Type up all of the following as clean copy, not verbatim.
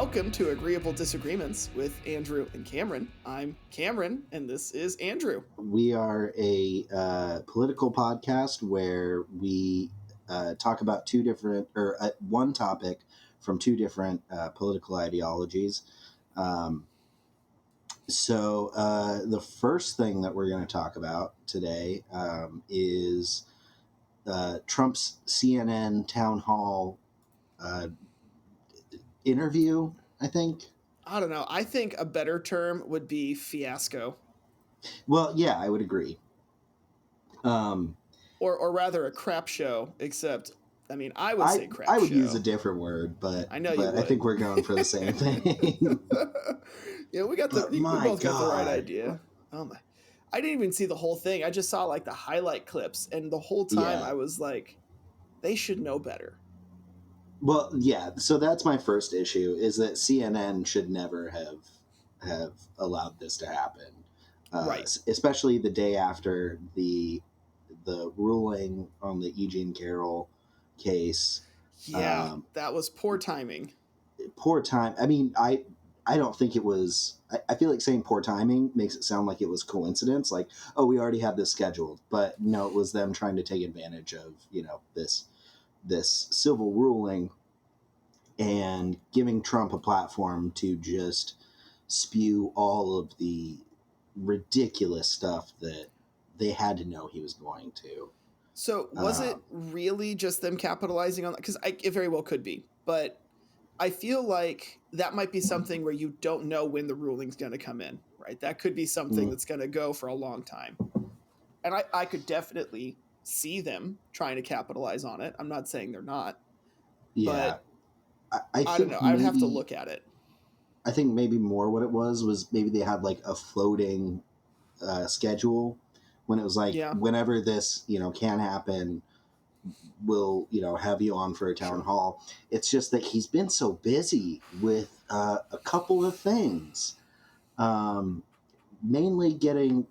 Welcome to Agreeable Disagreements with Andrew and Camron. I'm Camron, and this is Andrew. We are a political podcast where we talk about one topic from two different political ideologies. So the first thing that we're going to talk about today is Trump's CNN town hall interview, I think. I don't know. I think a better term would be fiasco. Well, yeah, I would agree. Or rather a crap show, except, I would say crap show. I would use a different word, but I know you would. I think we're going for the same thing. Yeah, we both got the right idea. Oh my. I didn't even see the whole thing. I just saw like the highlight clips, and the whole time I was like, they should know better. Well, yeah, so that's my first issue, is that CNN should never have allowed this to happen. Right. Especially the day after the ruling on the Eugene Carroll case. Yeah, that was poor timing. Poor time. I mean, I don't think it was... I feel like saying poor timing makes it sound like it was coincidence, like, oh, we already had this scheduled. But no, it was them trying to take advantage of, this civil ruling and giving Trump a platform to just spew all of the ridiculous stuff that they had to know he was going to. So was it really just them capitalizing on that? Because it very well could be, but I feel like that might be something where you don't know when the ruling's going to come in, right? That could be something that's going to go for a long time. And I could definitely see them trying to capitalize on it. I'm not saying they're not. Yeah. But I don't know. I would have to look at it. I think maybe more what it was maybe they had like a floating schedule when it was like, whenever this, can happen, we'll, have you on for a town hall. It's just that he's been so busy with a couple of things. Mainly getting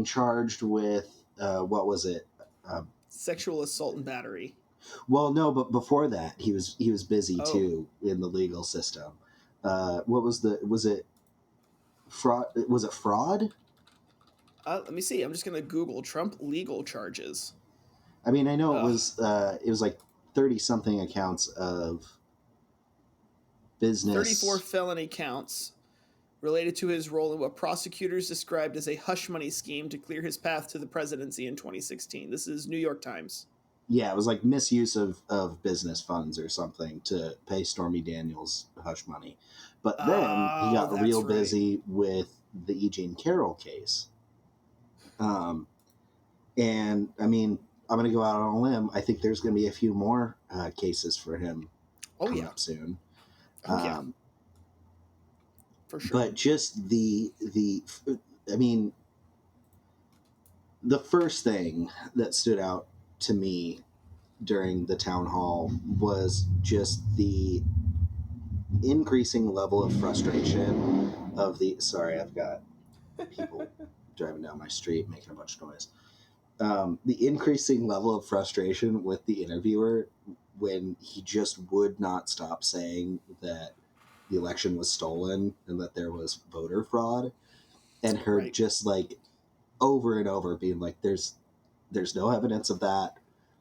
charged with, what was it? Sexual assault and battery. Well, no, but before that, he was busy too in the legal system. Was it fraud? Was it fraud? Let me see. I'm just going to Google Trump legal charges. I mean, I know it was like 30-something accounts of business. 34 felony counts related to his role in what prosecutors described as a hush money scheme to clear his path to the presidency in 2016. This is New York Times. Yeah, it was like misuse of business funds or something to pay Stormy Daniels hush money. But then he got real busy with the Eugene Carroll case. And I mean, I'm going to go out on a limb. I think there's going to be a few more cases for him coming up soon. For sure. But just the first thing that stood out to me during the town hall was just the increasing level of frustration of the... Sorry, I've got people driving down my street making a bunch of noise. The increasing level of frustration with the interviewer when he just would not stop saying that the election was stolen and that there was voter fraud, and her just like over and over being like, there's no evidence of that.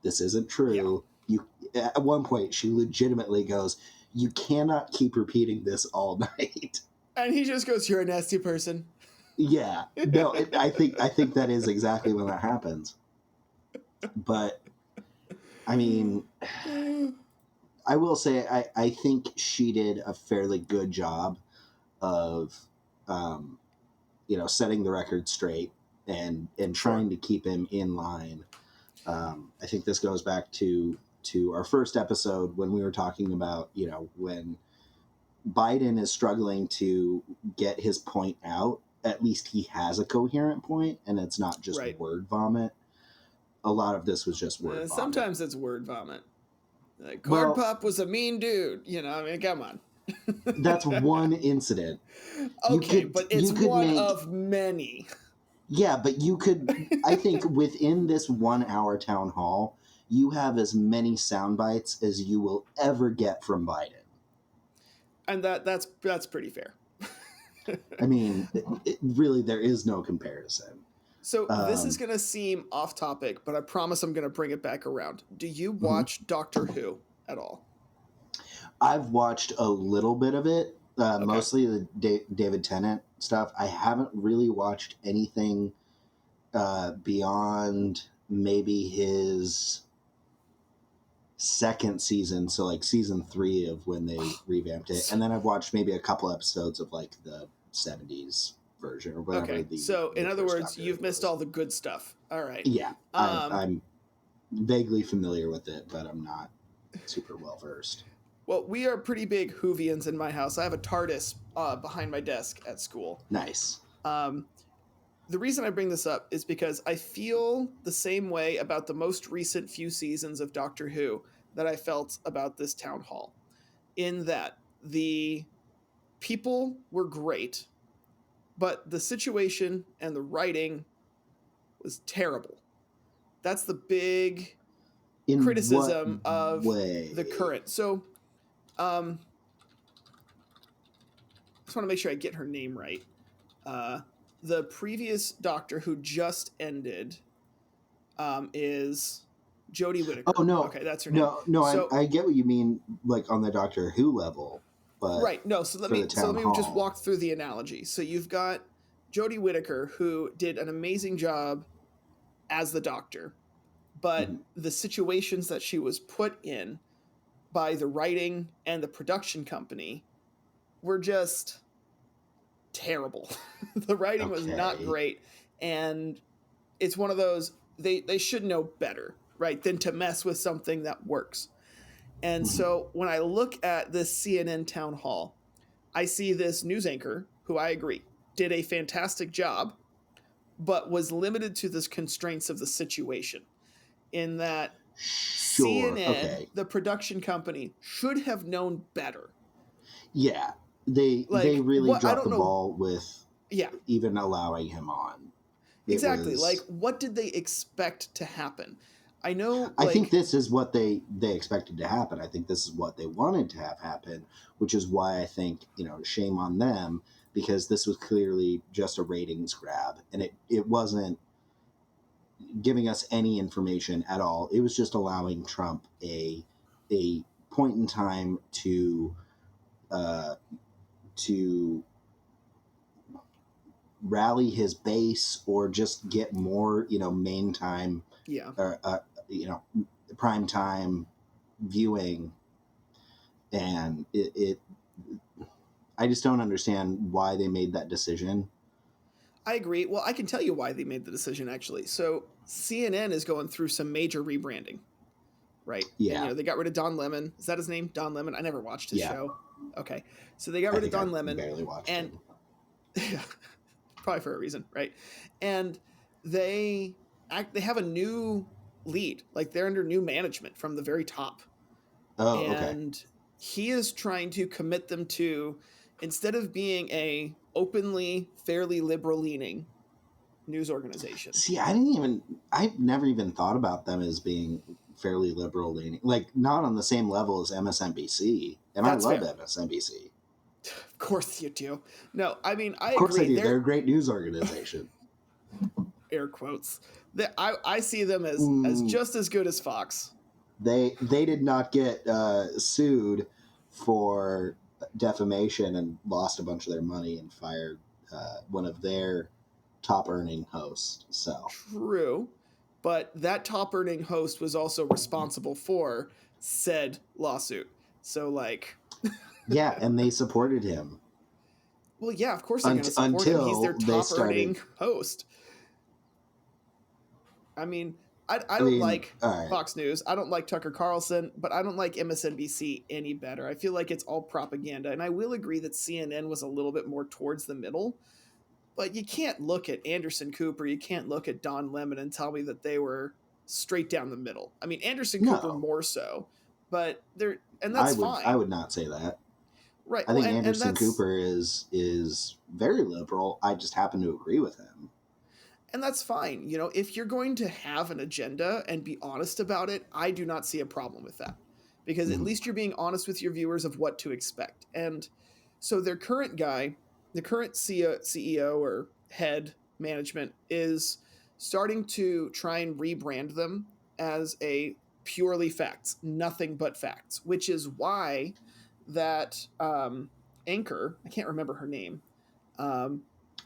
This isn't true. Yeah. At one point she legitimately goes, you cannot keep repeating this all night. And he just goes, you're a nasty person. Yeah, no, I think that is exactly when that happens. But I mean, I will say I think she did a fairly good job of, setting the record straight and trying to keep him in line. I think this goes back to our first episode when we were talking about, when Biden is struggling to get his point out, at least he has a coherent point and it's not just word vomit. A lot of this was just word vomit. Sometimes it's word vomit. Like, Corn Pop was a mean dude. Come on. That's one incident. Okay, but it's one of many. Yeah, but you could, I think within this 1 hour town hall, you have as many sound bites as you will ever get from Biden. And that's pretty fair. I mean, really, there is no comparison. So this is going to seem off topic, but I promise I'm going to bring it back around. Do you Mhm. watch Doctor Who at all? I've watched a little bit of it, mostly the David Tennant stuff. I haven't really watched anything beyond maybe his second season, so like season 3 of when they revamped it, and then I've watched maybe a couple episodes of like the 70s version or whatever. Okay, so in other words, you've missed all the good stuff. All right. Yeah, I'm vaguely familiar with it, but I'm not super well versed. Well, we are pretty big Whovians in my house. I have a TARDIS behind my desk at school. Nice. The reason I bring this up is because I feel the same way about the most recent few seasons of Doctor Who that I felt about this town hall, in that the people were great, but the situation and the writing was terrible. That's the big criticism of the current. So, I just want to make sure I get her name right. The previous Doctor who just ended is Jodie Whittaker. Oh, no. Okay, that's her name. No, so, I get what you mean, like on the Doctor Who level. But right, no, so let me just walk through the analogy. So you've got Jodie Whittaker, who did an amazing job as the Doctor, but the situations that she was put in by the writing and the production company were just terrible. The writing was not great, and it's one of those, they should know better, right, than to mess with something that works. And so when I look at this CNN town hall, I see this news anchor who, I agree, did a fantastic job, but was limited to the constraints of the situation, in that CNN, the production company, should have known better. Yeah, they really dropped the ball with even allowing him on. Exactly. Like, what did they expect to happen? I know. I think this is what they expected to happen. I think this is what they wanted to have happen, which is why I think, shame on them, because this was clearly just a ratings grab, and it wasn't giving us any information at all. It was just allowing Trump a point in time to rally his base, or just get more, main time, prime time viewing. And I just don't understand why they made that decision. I agree. Well, I can tell you why they made the decision, actually. So CNN is going through some major rebranding, right? Yeah. And, they got rid of Don Lemon. Is that his name? Don Lemon? I never watched his show. Okay. So they got rid of Don Lemon. Barely watched him. Probably for a reason, right? And they have a new lead. Like, they're under new management from the very top. Oh, and he is trying to commit them to, instead of being a openly fairly liberal leaning news organization. See, I've never even thought about them as being fairly liberal leaning, like not on the same level as MSNBC. And I love MSNBC. Of course you do. No, I mean, I agree. Of course I do. They're a great news organization. Air quotes. I see them as just as good as Fox. They did not get sued for defamation and lost a bunch of their money and fired one of their top earning hosts. So true, but that top earning host was also responsible for said lawsuit. So like, yeah, and they supported him. Well, yeah, of course they're going to support him. He's their top earning host. I mean, I don't like Fox News. I don't like Tucker Carlson, but I don't like MSNBC any better. I feel like it's all propaganda. And I will agree that CNN was a little bit more towards the middle. But you can't look at Anderson Cooper, you can't look at Don Lemon and tell me that they were straight down the middle. I mean, Anderson Cooper more so, but that's fine. I would not say that. Right. I think Anderson Cooper is very liberal. I just happen to agree with him. And that's fine. If you're going to have an agenda and be honest about it, I do not see a problem with that. Because at least you're being honest with your viewers of what to expect. And So their current guy, the current CEO or head management is starting to try and rebrand them as a purely facts, nothing but facts, which is why that anchor, I can't remember her name, um,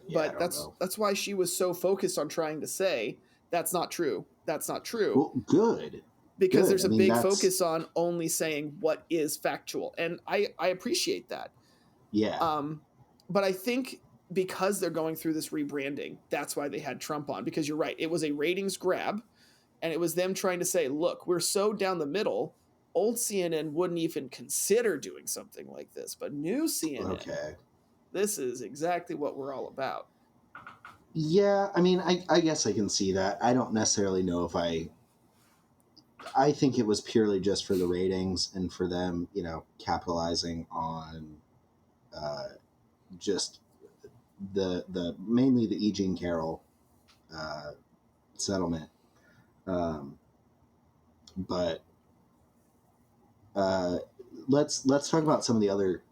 Yeah, I but don't know. that's why she was so focused on trying to say that's not true. That's not true, Well, good, because good. there's I a mean, big that's focus on only saying what is factual, and I appreciate that. yeah, Um, but I think because they're going through this rebranding, that's why they had Trump on. Because you're right, it was a ratings grab, and it was them trying to say, "Look, we're so down the middle. Old CNN wouldn't even consider doing something like this, but new CNN, okay. this is exactly what we're all about." Yeah, I mean, I guess I can see that. I don't necessarily know if I think it was purely just for the ratings and for them, capitalizing on uh, just the mainly the E. Jean Carroll uh, settlement. Um, but uh, let's talk about some of the other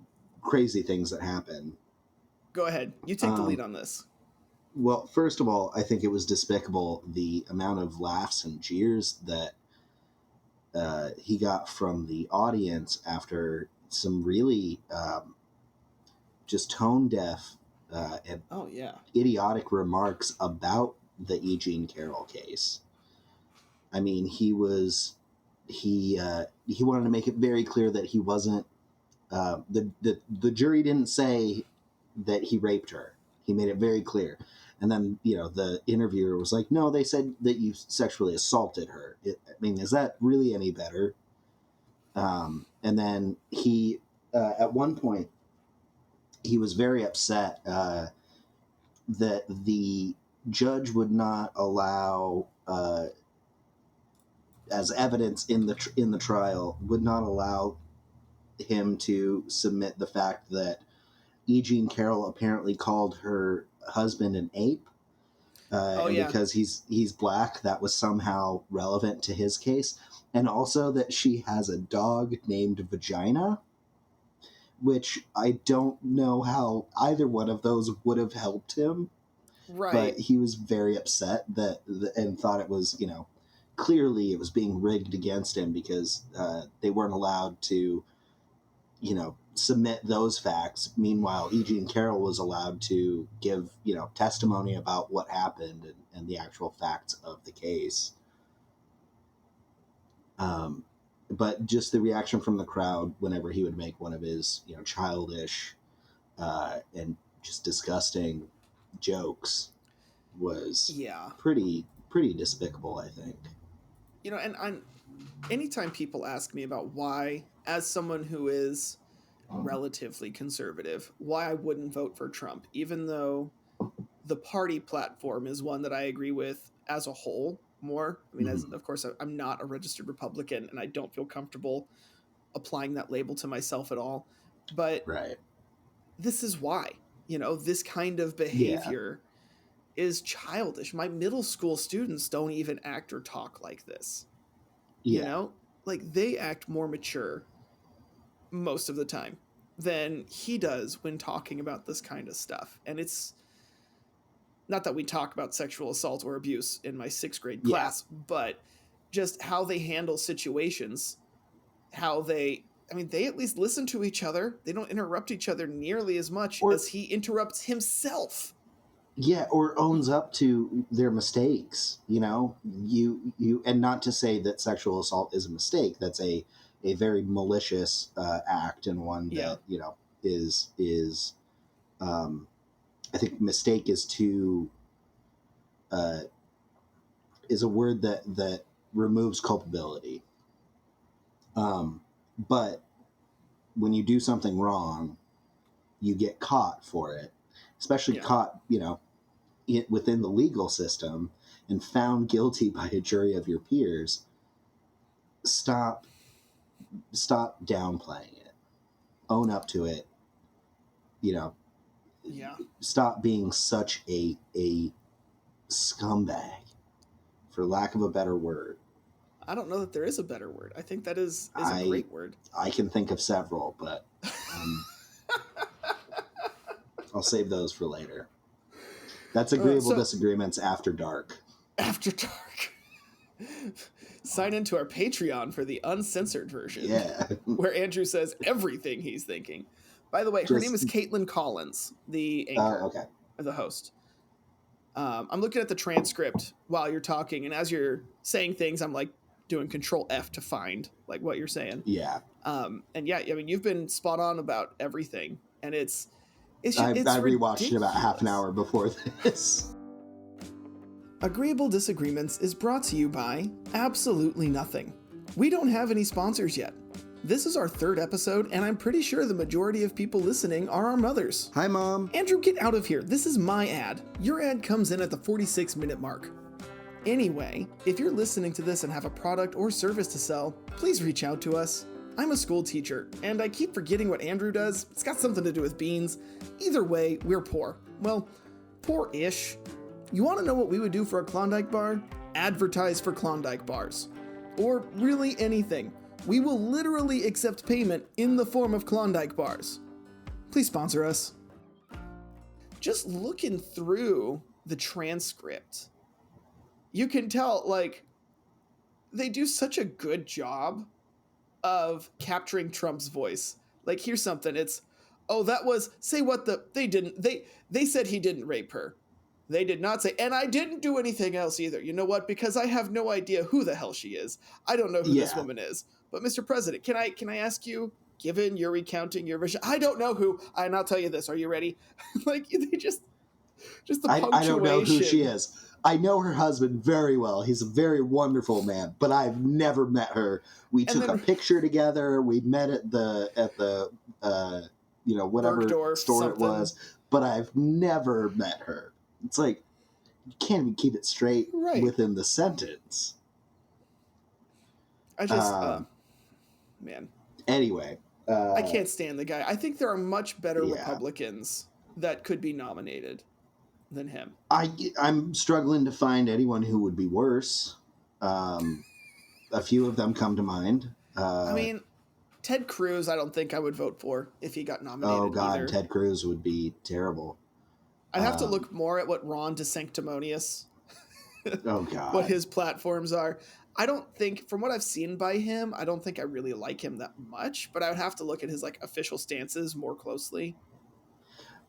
crazy things that happened. Go ahead, you take the lead Um, on this. well, first of all, I think it was despicable the amount of laughs and jeers that he got from the audience after some really just tone deaf and Oh yeah, idiotic remarks about the E. Jean Carroll case. I mean, he wanted to make it very clear that he wasn't the jury didn't say that he raped her. He made it very clear. And then, the interviewer was like, no, they said that you sexually assaulted her. I mean, is that really any better? And then at one point, he was very upset that the judge would not allow, as evidence in the trial, would not allow him to submit the fact that E. Jean Carroll apparently called her husband an ape, oh and yeah, because he's black, that was somehow relevant to his case, and also that she has a dog named Vagina, which I don't know how either one of those would have helped him, but right. he was very upset and thought it was, clearly it was being rigged against him because they weren't allowed to, submit those facts. Meanwhile, E. Jean Carroll was allowed to give, testimony about what happened and the actual facts of the case. Um, but just the reaction from the crowd whenever he would make one of his, childish and just disgusting jokes was Yeah, pretty despicable, I think. and anytime people ask me about why, as someone who is relatively conservative, why I wouldn't vote for Trump, even though the party platform is one that I agree with as a whole more. I mean, as Mm-hmm. of course, I'm not a registered Republican and I don't feel comfortable applying that label to myself at all. But Right. this is why, this kind of Yeah. behavior is childish. My middle school students don't even act or talk like this, you Yeah. know? Like they act more mature most of the time than he does when talking about this kind of stuff. And it's not that we talk about sexual assault or abuse in my sixth grade Yeah. class, but just how they handle situations, I mean, they at least listen to each other. They don't interrupt each other nearly as much Or as he interrupts himself. yeah, or owns up to their mistakes. And not to say that sexual assault is a mistake. That's a very malicious act, and one Yeah. that is um, I think mistake uh, is a word that removes culpability. But when you do something wrong, you get caught for it, especially Yeah. caught, within the legal system and found guilty by a jury of your peers. Stop, stop downplaying it. Own up to it. You know, Yeah. stop being such a scumbag, for lack of a better word. I don't know that there is a better word. I think that is a I great word. I can think of several, but I'll save those for later. That's Agreeable Disagreements After Dark. After Dark. Sign into our Patreon for the uncensored version. Yeah. Where Andrew says everything he's thinking. By the way, her name is Caitlin Collins, the anchor, the host. I'm looking at the transcript while you're talking, and as you're saying things, I'm like doing Control F to find like what you're saying. Yeah. And yeah, I mean, you've been spot on about everything, and it's I rewatched it about half an hour before this. Agreeable Disagreements is brought to you by absolutely nothing. We don't have any sponsors yet. This is our third episode, and I'm pretty sure the majority of people listening are our mothers. Hi, Mom. Andrew, get out of here. This is my ad. Your ad comes in at the 46-minute mark. Anyway, if you're listening to this and have a product or service to sell, please reach out to us. I'm a school teacher, and I keep forgetting what Andrew does. It's got something to do with beans. Either way, we're poor. Well, poor-ish. You want to know what we would do for a Klondike bar? Advertise for Klondike bars. Or really anything. We will literally accept payment in the form of Klondike bars. Please sponsor us. Just looking through the transcript, you can tell, like, they do such a good job of capturing Trump's voice. Like, here's something. It's, oh, that was, they said he didn't rape her. They did not say, and I didn't do anything else either. You know what? Because I have no idea who the hell she is. I don't know who this woman is. But Mr. President, can I ask you, given you're recounting your version, I don't know who, and I'll tell you this. Are you ready? Like, they just the punctuation. I don't know who she is. I know her husband very well. He's a very wonderful man, but I've never met her. We took a picture together. We met at the whatever Bergdorf, store it was, but I've never met her. It's like, you can't even keep it straight within the sentence. I just, man. Anyway. I can't stand the guy. I think there are much better Republicans that could be nominated than him. I'm struggling to find anyone who would be worse. A few of them come to mind. I mean, Ted Cruz, I don't think I would vote for if he got nominated. Oh, God, either. Ted Cruz would be terrible. I'd have to look more at what Ron DeSanctimonious, oh, God, what his platforms are. I don't think, from what I've seen by him, I don't think I really like him that much, but I would have to look at his like official stances more closely.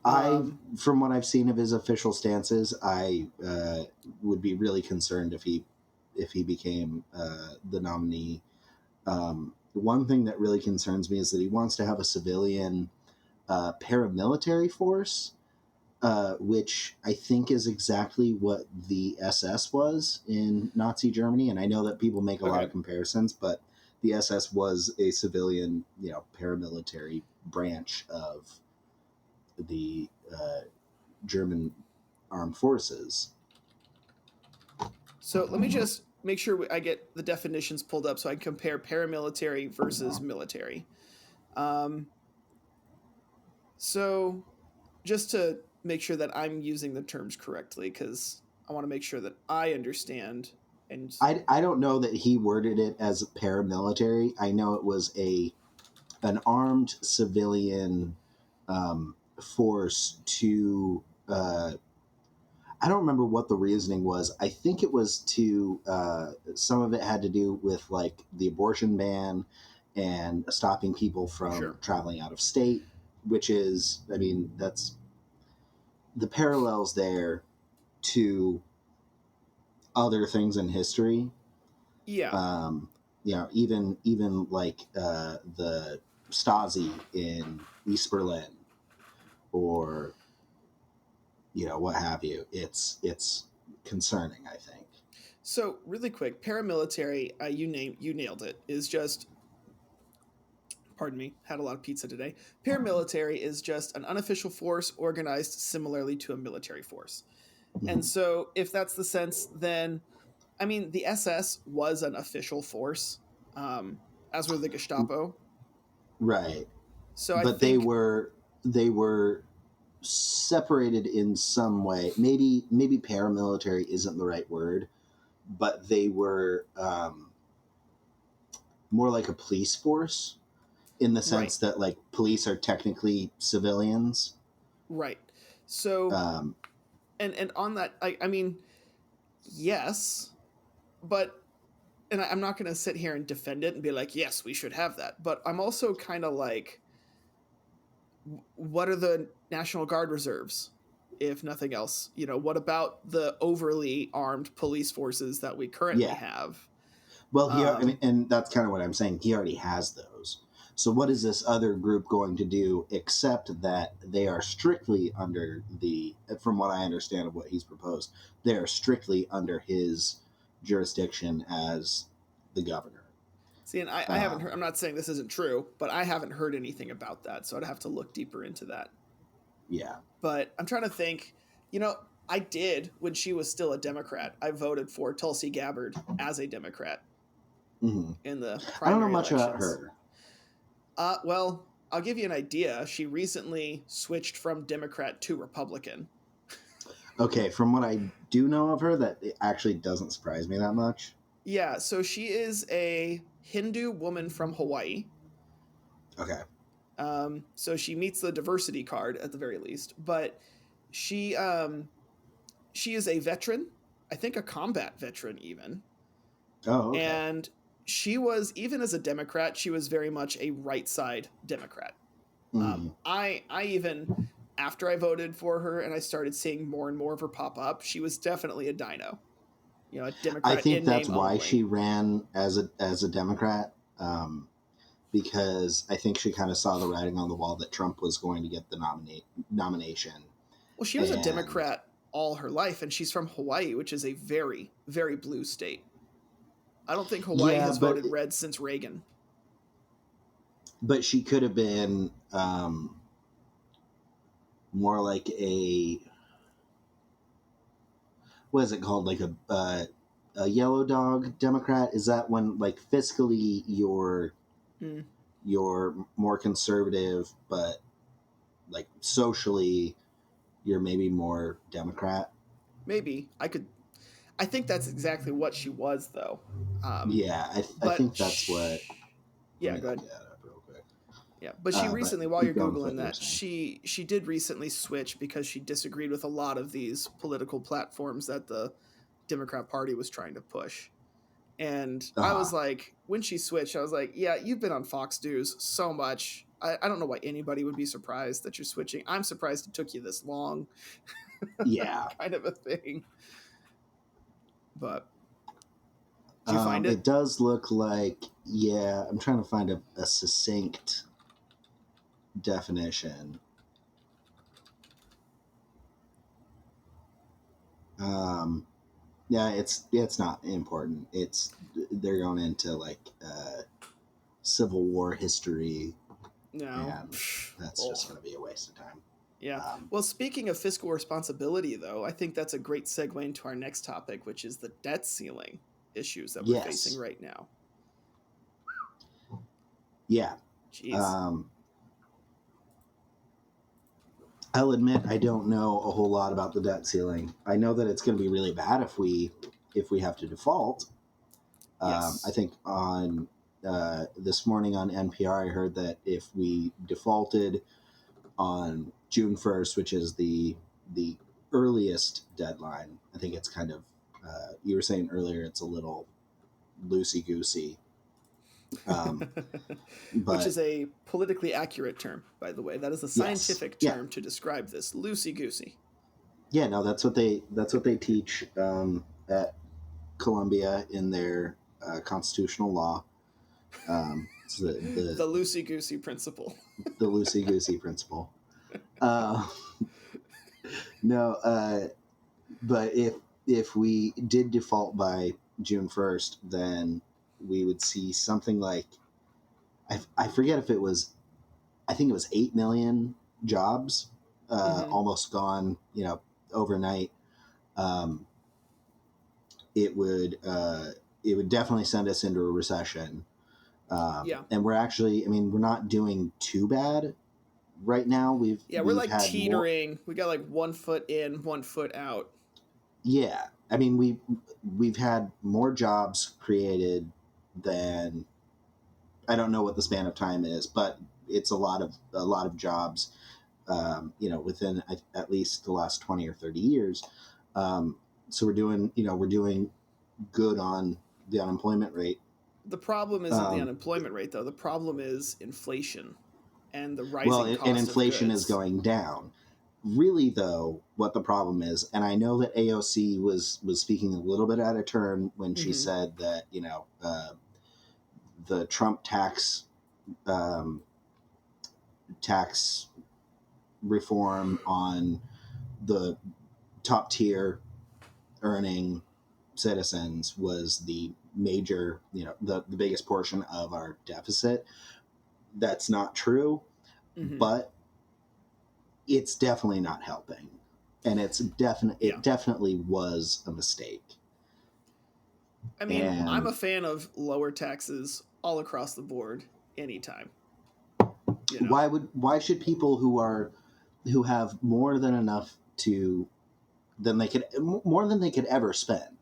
From what I've seen of his official stances, I would be really concerned if he became the nominee. One thing that really concerns me is that he wants to have a civilian paramilitary force, which I think is exactly what the SS was in Nazi Germany. And I know that people make a lot of comparisons, but the SS was a civilian, paramilitary branch of the German armed forces. So let me just make sure I get the definitions pulled up so I can compare paramilitary versus military. So just to make sure that I'm using the terms correctly, because I want to make sure that I understand. And I don't know that he worded it as paramilitary. I know it was an armed civilian force to I don't remember what the reasoning was. I think it was to some of it had to do with like the abortion ban and stopping people from traveling out of state, which is, I mean, that's the parallels there to other things in history. Yeah. Even like the Stasi in East Berlin, or what have you. It's concerning, I think. So really quick, paramilitary, you nailed it, is just, pardon me, had a lot of pizza today. Paramilitary is just an unofficial force organized similarly to a military force. Mm-hmm. And so if that's the sense, then, I mean, the SS was an official force, as were the Gestapo. Right. So but they were separated in some way. Maybe paramilitary isn't the right word, but they were more like a police force in the sense that like police are technically civilians. Right. So, Um, and on that, I mean, yes, but and I'm not going to sit here and defend it and be like, yes, we should have that. But I'm also kind of like, what are the National Guard reserves, if nothing else? You know, what about the overly armed police forces that we currently yeah. have? Well, I mean, Um, and that's kind of what I'm saying. He already has those. So what is this other group going to do except that they are strictly under from what I understand of what he's proposed, they are strictly under his jurisdiction as the governor. See, and I haven't Um, heard, I'm not saying this isn't true, but I haven't heard anything about that. So I'd have to look deeper into that. yeah. But I'm trying to think, you know, I did when she was still a Democrat. I voted for Tulsi Gabbard as a Democrat Hmm. in the I don't know primary much about elections. her. Well, I'll give you an idea. She recently switched from Democrat to Republican. Okay, from what I do know of her, that it actually doesn't surprise me that much. Yeah, so she is a Hindu woman from Hawaii. Okay. So she meets the diversity card at the very least, but she she is a veteran, I think a combat veteran even, Oh, okay. and she was, even as a Democrat, she was very much a right side Democrat. Hmm. I even, after I voted for her and I started seeing more and more of her pop up, she was definitely a dino, you know, a I Democrat think in that's name why only. she ran as a Democrat, because I think she kind of saw the writing on the wall that Trump was going to get the nomination, Well, she was a and Democrat all her life, and she's from Hawaii, which is a very, very blue state. I don't think Hawaii yeah, has voted red since Reagan. but she could have been more like what is it called, like a yellow dog Democrat? Is that when like fiscally Hmm. you're more conservative, but like socially you're maybe more Democrat? Maybe I could. I think that's exactly what she was, though. Um, Yeah, I but think that's what. Let yeah, me go look ahead. that up real quick. Yeah, but she But recently, while keep you're going with googling what you were that, saying. she did recently switch because she disagreed with a lot of these political platforms that the Democrat Party was trying to push. And Uh I huh. was like, when she switched, I was like, yeah, you've been on Fox News so much. I don't know why anybody would be surprised that you're switching. I'm surprised it took you this long, Yeah. kind of a thing. But did you find It it? does look like, yeah, I'm trying to find a succinct definition. Um, yeah, it's not important. It's they're going into like Civil War history, No. and that's Oh, just going to be a waste of time. yeah. Um, Well, speaking of fiscal responsibility, though, I think that's a great segue into our next topic, which is the debt ceiling issues that we're facing yes, right now. yeah. Jeez. Um, I'll admit I don't know a whole lot about the debt ceiling. I know that it's going to be really bad if we have to default. I Yes. think on this morning on NPR, I heard that if we defaulted on June 1st, which is the earliest deadline, I think it's kind of you were saying earlier it's a little loosey goosey, Which but is a politically accurate term, by the way. That is a yes, scientific yeah, term to describe this loosey goosey. yeah, no, that's what they teach at Columbia in their constitutional law. It's The loosey goosey principle. the loosey goosey principle. Uh, no, but if we did default by June 1st, then we would see something like I forget if it was, I think it was 8 million jobs Hmm. almost gone, overnight. Um, it would definitely send us into a recession. Yeah. And we're not doing too bad right now. We've Yeah, we're we've like had more. teetering. We got like 1 foot in, 1 foot out. Yeah, I mean we've had more jobs created than, I don't know what the span of time is, but it's a lot of jobs. within at least the last 20 or 30 years. So we're doing good on the unemployment rate. The problem isn't the unemployment rate, though. The problem is inflation and the rising cost and inflation of goods. is going down. Really, though, what the problem is, and I know that AOC was speaking a little bit out of turn when she said that the Trump tax reform on the top tier earning citizens was the major, the biggest portion of our deficit. That's not true, but it's definitely not helping, and it definitely was a mistake. I mean, I'm a fan of lower taxes all across the board anytime. Why should people who have more than enough more than they could ever spend,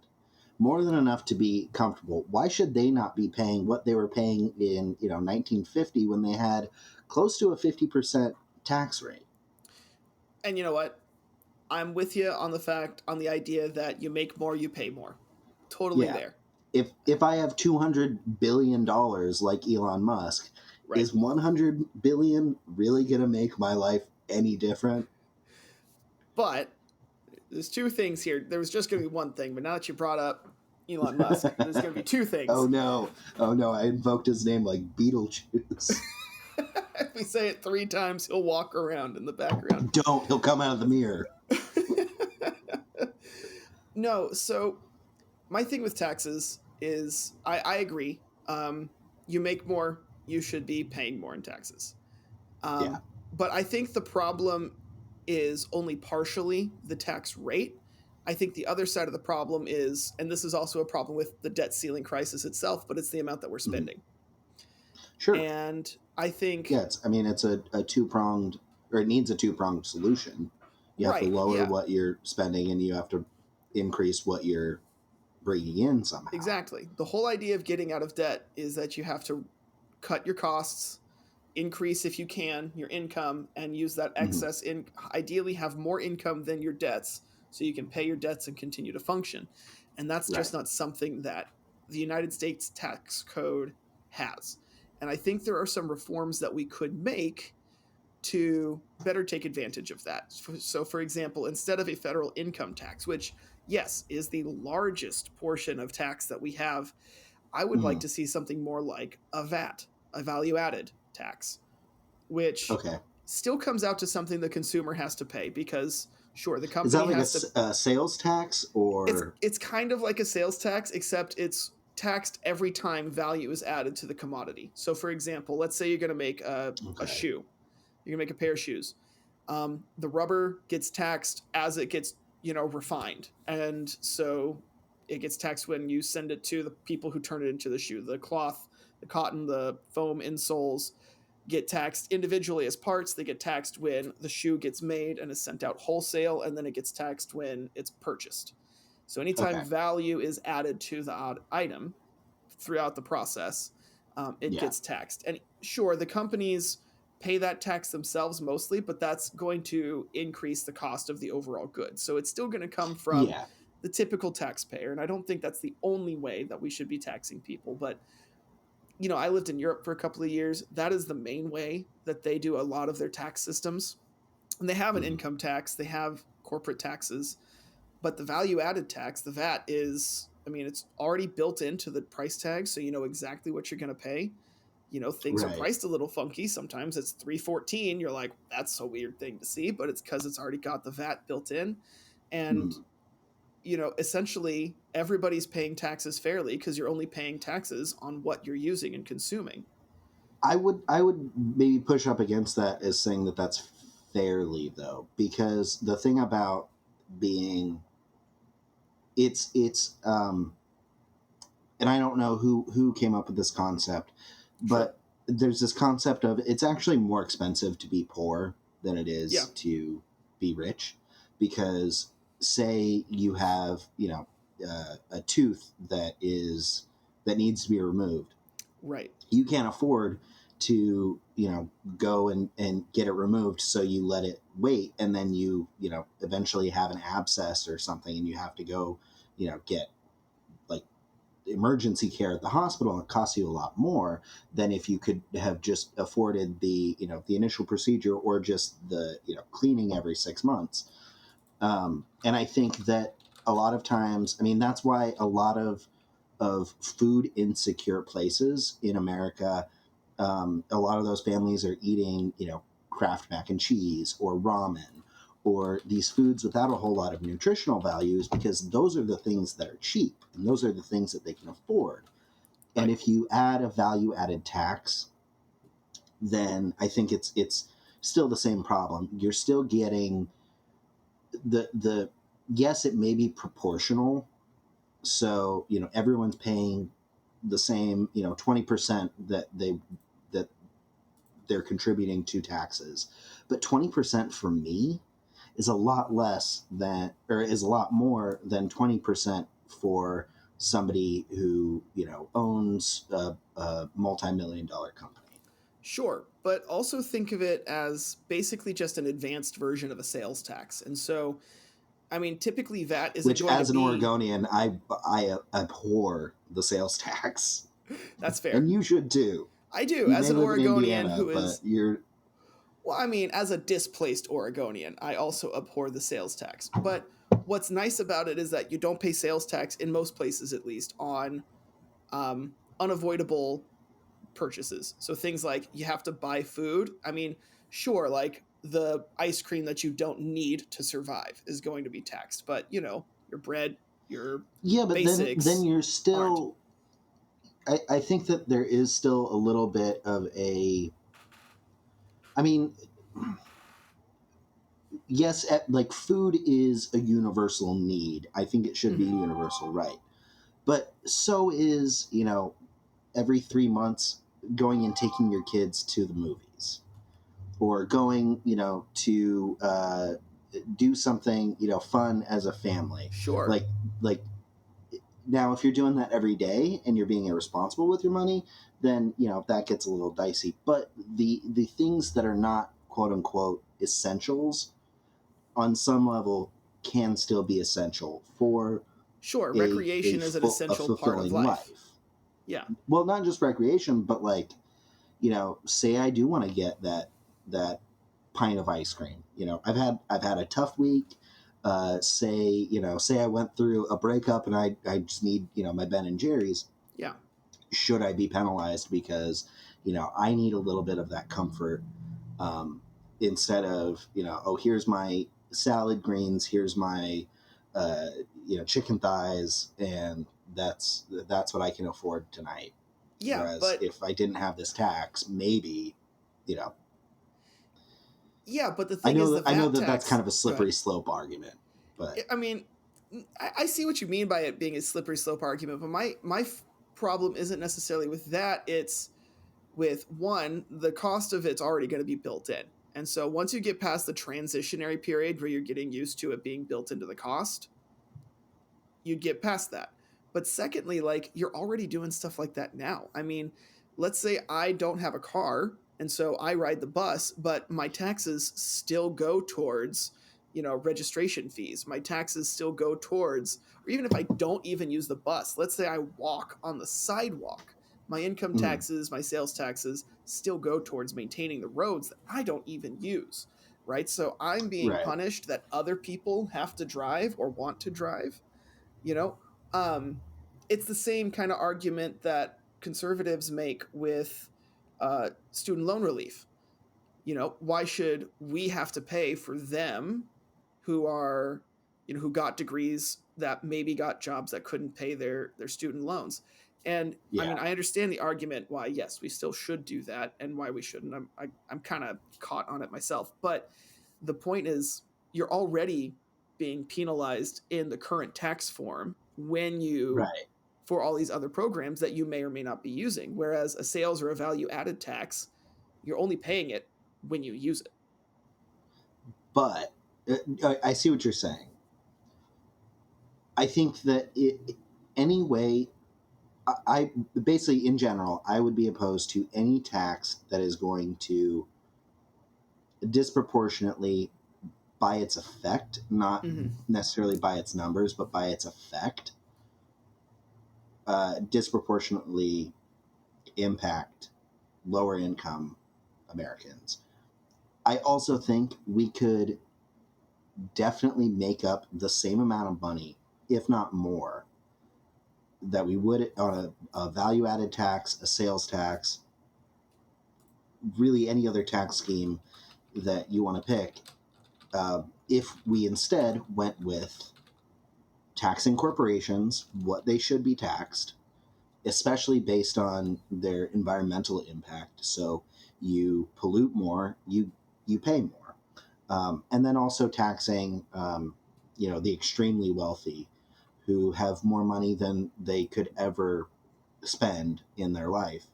more than enough to be comfortable, why should they not be paying what they were paying in 1950 when they had close to a 50% tax rate? And you know what? I'm with you on the idea that you make more, you pay more. Totally there. If I have $200 billion like Elon Musk, is 100 billion really going to make my life any different? But there's two things here. There was just going to be one thing, but now that you brought up Elon Musk, there's going to be two things. Oh no, I invoked his name like Beetlejuice. If we say it 3 times, he'll walk around in the background. Don't. He'll come out of the mirror. No, so my thing with taxes is I agree. You make more, you should be paying more in taxes. But I think the problem is only partially the tax rate. I think the other side of the problem is, and this is also a problem with the debt ceiling crisis itself, but it's the amount that we're spending. Sure. And I think... Yeah, it's a two-pronged, or it needs a two-pronged solution. You have to lower what you're spending, and you have to increase what you're bringing in somehow. Exactly. The whole idea of getting out of debt is that you have to cut your costs, increase, if you can, your income, and use that excess ideally have more income than your debts so you can pay your debts and continue to function. And that's just not something that the United States tax code has. And I think there are some reforms that we could make to better take advantage of that. So, for example, instead of a federal income tax, which, yes, is the largest portion of tax that we have, I would like to see something more like a VAT, a value-added tax, which still comes out to something the consumer has to pay because, sure, the company has to... Is that like a sales tax? Or it's kind of like a sales tax, except it's taxed every time value is added to the commodity. So, for example, let's say you're going to make a shoe. You're going to make a pair of shoes. The rubber gets taxed as it gets, refined. And so it gets taxed when you send it to the people who turn it into the shoe. The cloth, the cotton, the foam insoles get taxed individually as parts. They get taxed when the shoe gets made and is sent out wholesale, and then it gets taxed when it's purchased. So anytime value is added to the item throughout the process, it gets taxed. And sure, the companies pay that tax themselves mostly, but that's going to increase the cost of the overall good. So it's still going to come from the typical taxpayer. And I don't think that's the only way that we should be taxing people. But, I lived in Europe for a couple of years. That is the main way that they do a lot of their tax systems. And they have an income tax. They have corporate taxes. But the value-added tax, the VAT, it's already built into the price tag, so you know exactly what you're going to pay. Things are priced a little funky. Sometimes it's $3.14. You're like, that's a weird thing to see, but it's because it's already got the VAT built in. And, essentially everybody's paying taxes fairly because you're only paying taxes on what you're using and consuming. I would maybe push up against that as saying that that's fairly, though, because the thing about being... It's and I don't know who came up with this concept, but there's this concept of it's actually more expensive to be poor than it is to be rich, because say you have a tooth that needs to be removed, right? You can't afford to, go and get it removed. So you let it wait, and then you eventually have an abscess or something, and you have to go, get like emergency care at the hospital, and it costs you a lot more than if you could have just afforded the, the initial procedure, or just the, cleaning every 6 months. And I think that a lot of times, I mean, that's why a lot of food insecure places in America, a lot of those families are eating, Kraft mac and cheese or ramen or these foods without a whole lot of nutritional values, because those are the things that are cheap and those are the things that they can afford. And if you add a value added tax, then I think it's still the same problem. You're still getting the yes, it may be proportional. So, everyone's paying the same, 20% that they're contributing to taxes. But 20% for me is a lot less than, or is a lot more than 20% for somebody who, owns a multi-million dollar company. Sure, but also think of it as basically just an advanced version of a sales tax. And so, I mean, typically VAT isn't Which, going to as an be. Oregonian, I abhor the sales tax. That's fair. And you should too. I do, You as may an live in Oregonian Indiana, who but is. you're. Well, I mean, as a displaced Oregonian, I also abhor the sales tax. But what's nice about it is that you don't pay sales tax, in most places at least, on unavoidable purchases. So things like you have to buy food. I mean, sure, like the ice cream that you don't need to survive is going to be taxed, but your bread, your Yeah, but then basics you're aren't. still. I think that there is still a little bit of a. I mean, yes, like food is a universal need. I think it should be a Mhm. universal right. But so is, every 3 months going and taking your kids to the movies, or going, to do something, fun as a family. Sure. Like now, if you're doing that every day and you're being irresponsible with your money, then, that gets a little dicey. But the things that are not quote unquote essentials, on some level, can still be essential for Sure, a recreation is an a essential part of fulfilling life. life. Yeah. Well, not just recreation, but like, say I do want to get that pint of ice cream. I've had a tough week. Say I went through a breakup and I just need, my Ben and Jerry's. Yeah. Should I be penalized because, I need a little bit of that comfort, instead of, oh, here's my salad greens, here's my, uh, chicken thighs, and that's what I can afford tonight. Yeah, Whereas but if I didn't have this tax, maybe, you know, the I thing is know the that I know VAT that that's kind tax. of a Go ahead. slippery slope argument, but I mean, I see what you mean by it being a slippery slope argument, but my problem isn't necessarily with that. It's with one, the cost of it's already going to be built in. And so once you get past the transitionary period where you're getting used to it being built into the cost, you'd get past that. But secondly, like you're already doing stuff like that now. I mean, let's say I don't have a car and so I ride the bus, but my taxes still go towards, registration fees. My taxes still go towards, or even if I don't even use the bus, let's say I walk on the sidewalk, my income mm, taxes, my sales taxes still go towards maintaining the roads that I don't even use, right? So I'm being right. punished that other people have to drive or want to drive, you know um it's the same kind of argument that conservatives make with student loan relief. Why should we have to pay for them who are, who got degrees that maybe got jobs that couldn't pay their student loans? And I Yeah, mean, I understand the argument why yes, we still should do that and why we shouldn't. I'm kind of caught on it myself, but the point is you're already being penalized in the current tax form when you right. for all these other programs that you may or may not be using, whereas a sales or a value added tax, you're only paying it when you use it. But I see what you're saying. I think that any way I basically, in general, I would be opposed to any tax that is going to disproportionately, by its effect, not necessarily by its numbers, but by its effect, disproportionately impact lower income Americans. I also think we could definitely make up the same amount of money, if not more, that we would on a value added tax, a sales tax, really any other tax scheme that you want to pick, if we instead went with taxing corporations what they should be taxed, especially based on their environmental impact. So you pollute more, you pay more, and then also taxing, the extremely wealthy who have more money than they could ever spend in their life,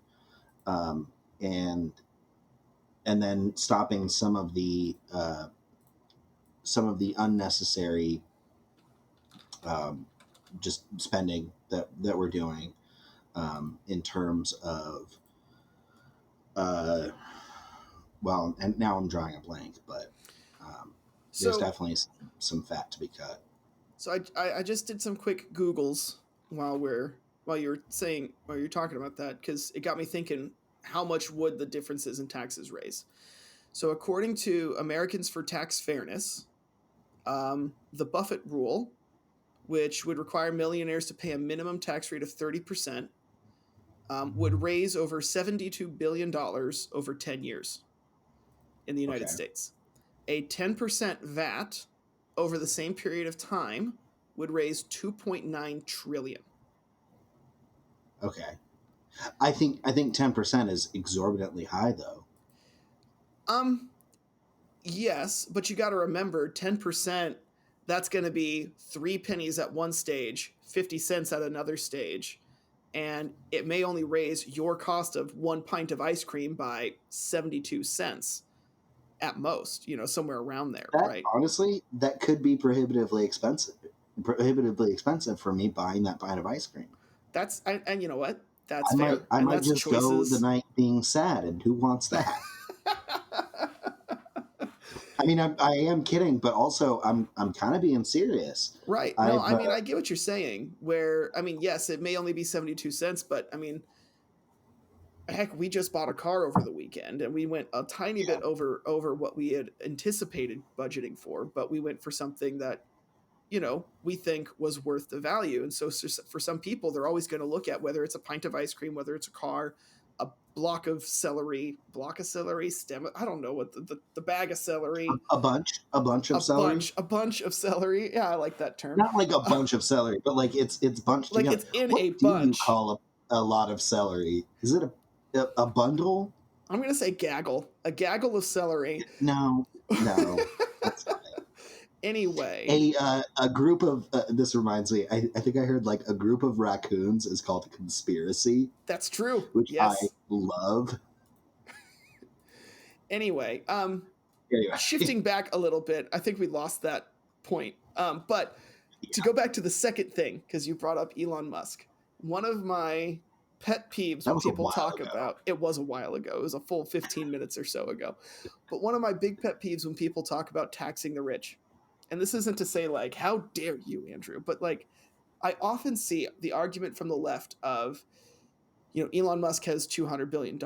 um, and and then stopping some of the unnecessary, um, just spending that we're doing, in terms of, uh, well, and now I'm drawing a blank, but there's So definitely some fat to be cut. so I just did some quick Googles while you're talking about that, because it got me thinking, how much would the differences in taxes raise? So according to Americans for Tax Fairness, the Buffett rule, which would require millionaires to pay a minimum tax rate of 30%, would raise over $72 billion over 10 years in the United Okay. States. A 10% VAT over the same period of time would raise 2.9 trillion. Okay. I think 10% is exorbitantly high, though. Um yes, but you got to remember 10%, that's going to be 3 pennies at one stage, 50 cents at another stage, and it may only raise your cost of 1 pint of ice cream by 72 cents at most, somewhere around there, That right? honestly, that could be prohibitively expensive for me buying that pint of ice cream. And you know what? That's I might fair. I And might that's just go the choices. night being sad, and who wants that? I mean, I am kidding, but also I'm kind of being serious. Right. No, I've I mean, I get what you're saying. Where, I mean, yes, it may only be 72 cents, but I mean, heck, we just bought a car over the weekend and we went a tiny Yeah, bit over what we had anticipated budgeting for, but we went for something that, we think was worth the value. And so for some people, they're always going to look at whether it's a pint of ice cream, whether it's a car, a block of celery, stem. I don't know what the bag of celery, a bunch of celery. a bunch of celery. Yeah, I like that term. Not like a Uh, bunch of celery, but like it's bunched like together. it's in What a do you bunch. call a lot of celery? Is it a bundle? I'm going to say a gaggle of celery. No, no, that's not it. Anyway, A group of this reminds me. I think I heard like a group of raccoons is called a conspiracy, that's true. which I Yes. love. Anyway, Anyway, shifting back a little bit, I think we lost that point. But to yeah, go back to the second thing, because you brought up Elon Musk, one of my pet peeves that when was a people while talk ago. about it was a while ago, it was a full 15 minutes or so ago. But one of my big pet peeves when people talk about taxing the rich, and this isn't to say like, how dare you, Andrew, but like, I often see the argument from the left of, Elon Musk has $200 billion.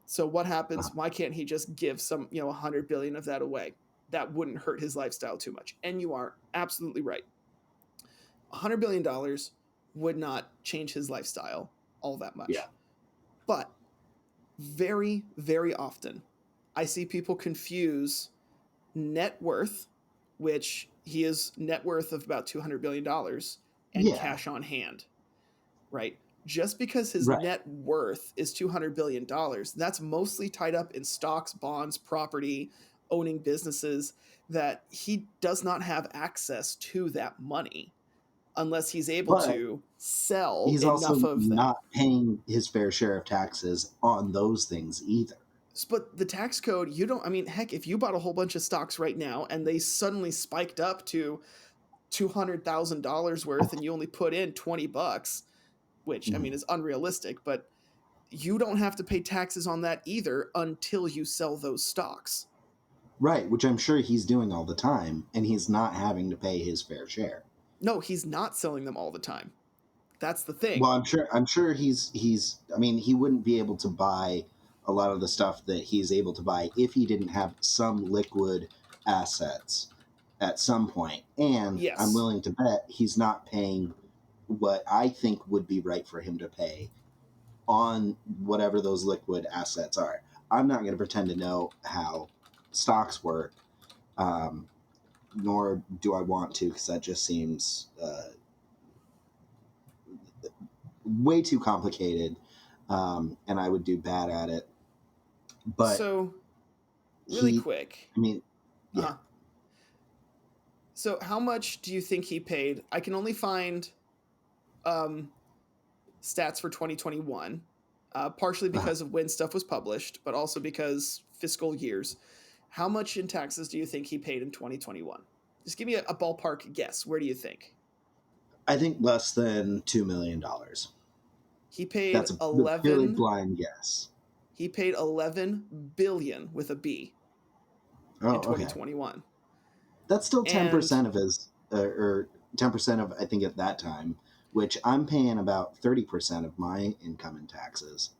So what happens? Why can't he just give some, 100 billion of that away? That wouldn't hurt his lifestyle too much. And you are absolutely right. $100 billion would not change his lifestyle all that Yeah, much. But very, very often, I see people confuse net worth, which he is net worth of about $200 billion, and yeah, cash on hand, right? Just because his right. net worth is $200 billion, that's mostly tied up in stocks, bonds, property, owning businesses, that he does not have access to that money unless he's able But to sell he's enough also of them. not paying his fair share of taxes on those things either. But the tax code, you don't, I mean, heck, if you bought a whole bunch of stocks right now and they suddenly spiked up to $200,000 worth and you only put in 20 bucks, which I mean is unrealistic, but you don't have to pay taxes on that either until you sell those stocks. Right, which I'm sure he's doing all the time, and he's not having to pay his fair share. No, he's not selling them all the time. That's the thing. Well, I'm sure he's. I mean, he wouldn't be able to buy a lot of the stuff that he's able to buy if he didn't have some liquid assets at some point. And Yes. I'm willing to bet he's not paying what I think would be right for him to pay on whatever those liquid assets are. I'm not going to pretend to know how stocks work, nor do I want to, because that just seems way too complicated, and I would do bad at it. But so, really quick. I mean, yeah. Uh-huh. So, how much do you think he paid? I can only find stats for 2021, partially because of when stuff was published, but also because fiscal years. How much in taxes do you think he paid in 2021? Just give me a ballpark guess. Where do you think? I think less than $2 million. He paid That's a purely blind guess. He paid 11 billion with a B in 2021. Okay. That's still 10% of his, or 10% of, I think at that time, which I'm paying about 30% of my income in taxes.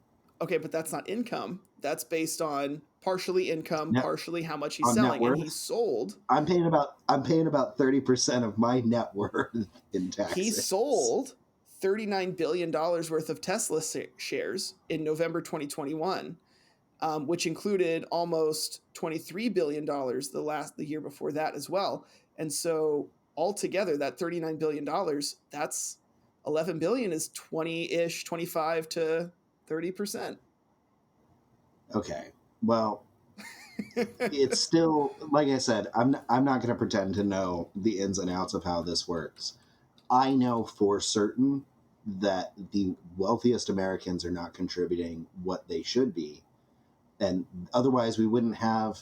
Okay, but that's not income. That's based on partially income, partially how much he's on selling, and he sold. I'm paying about 30% of my net worth in taxes. He sold $39 billion worth of Tesla shares in November 2021, which included almost $23 billion the year before that as well. And so altogether, that $39 billion, that's 11 billion is 20-ish, 25 to 30%. Okay. Well, it's still, like I said, I'm not going to pretend to know the ins and outs of how this works. I know for certain that the wealthiest Americans are not contributing what they should be. And otherwise, we wouldn't have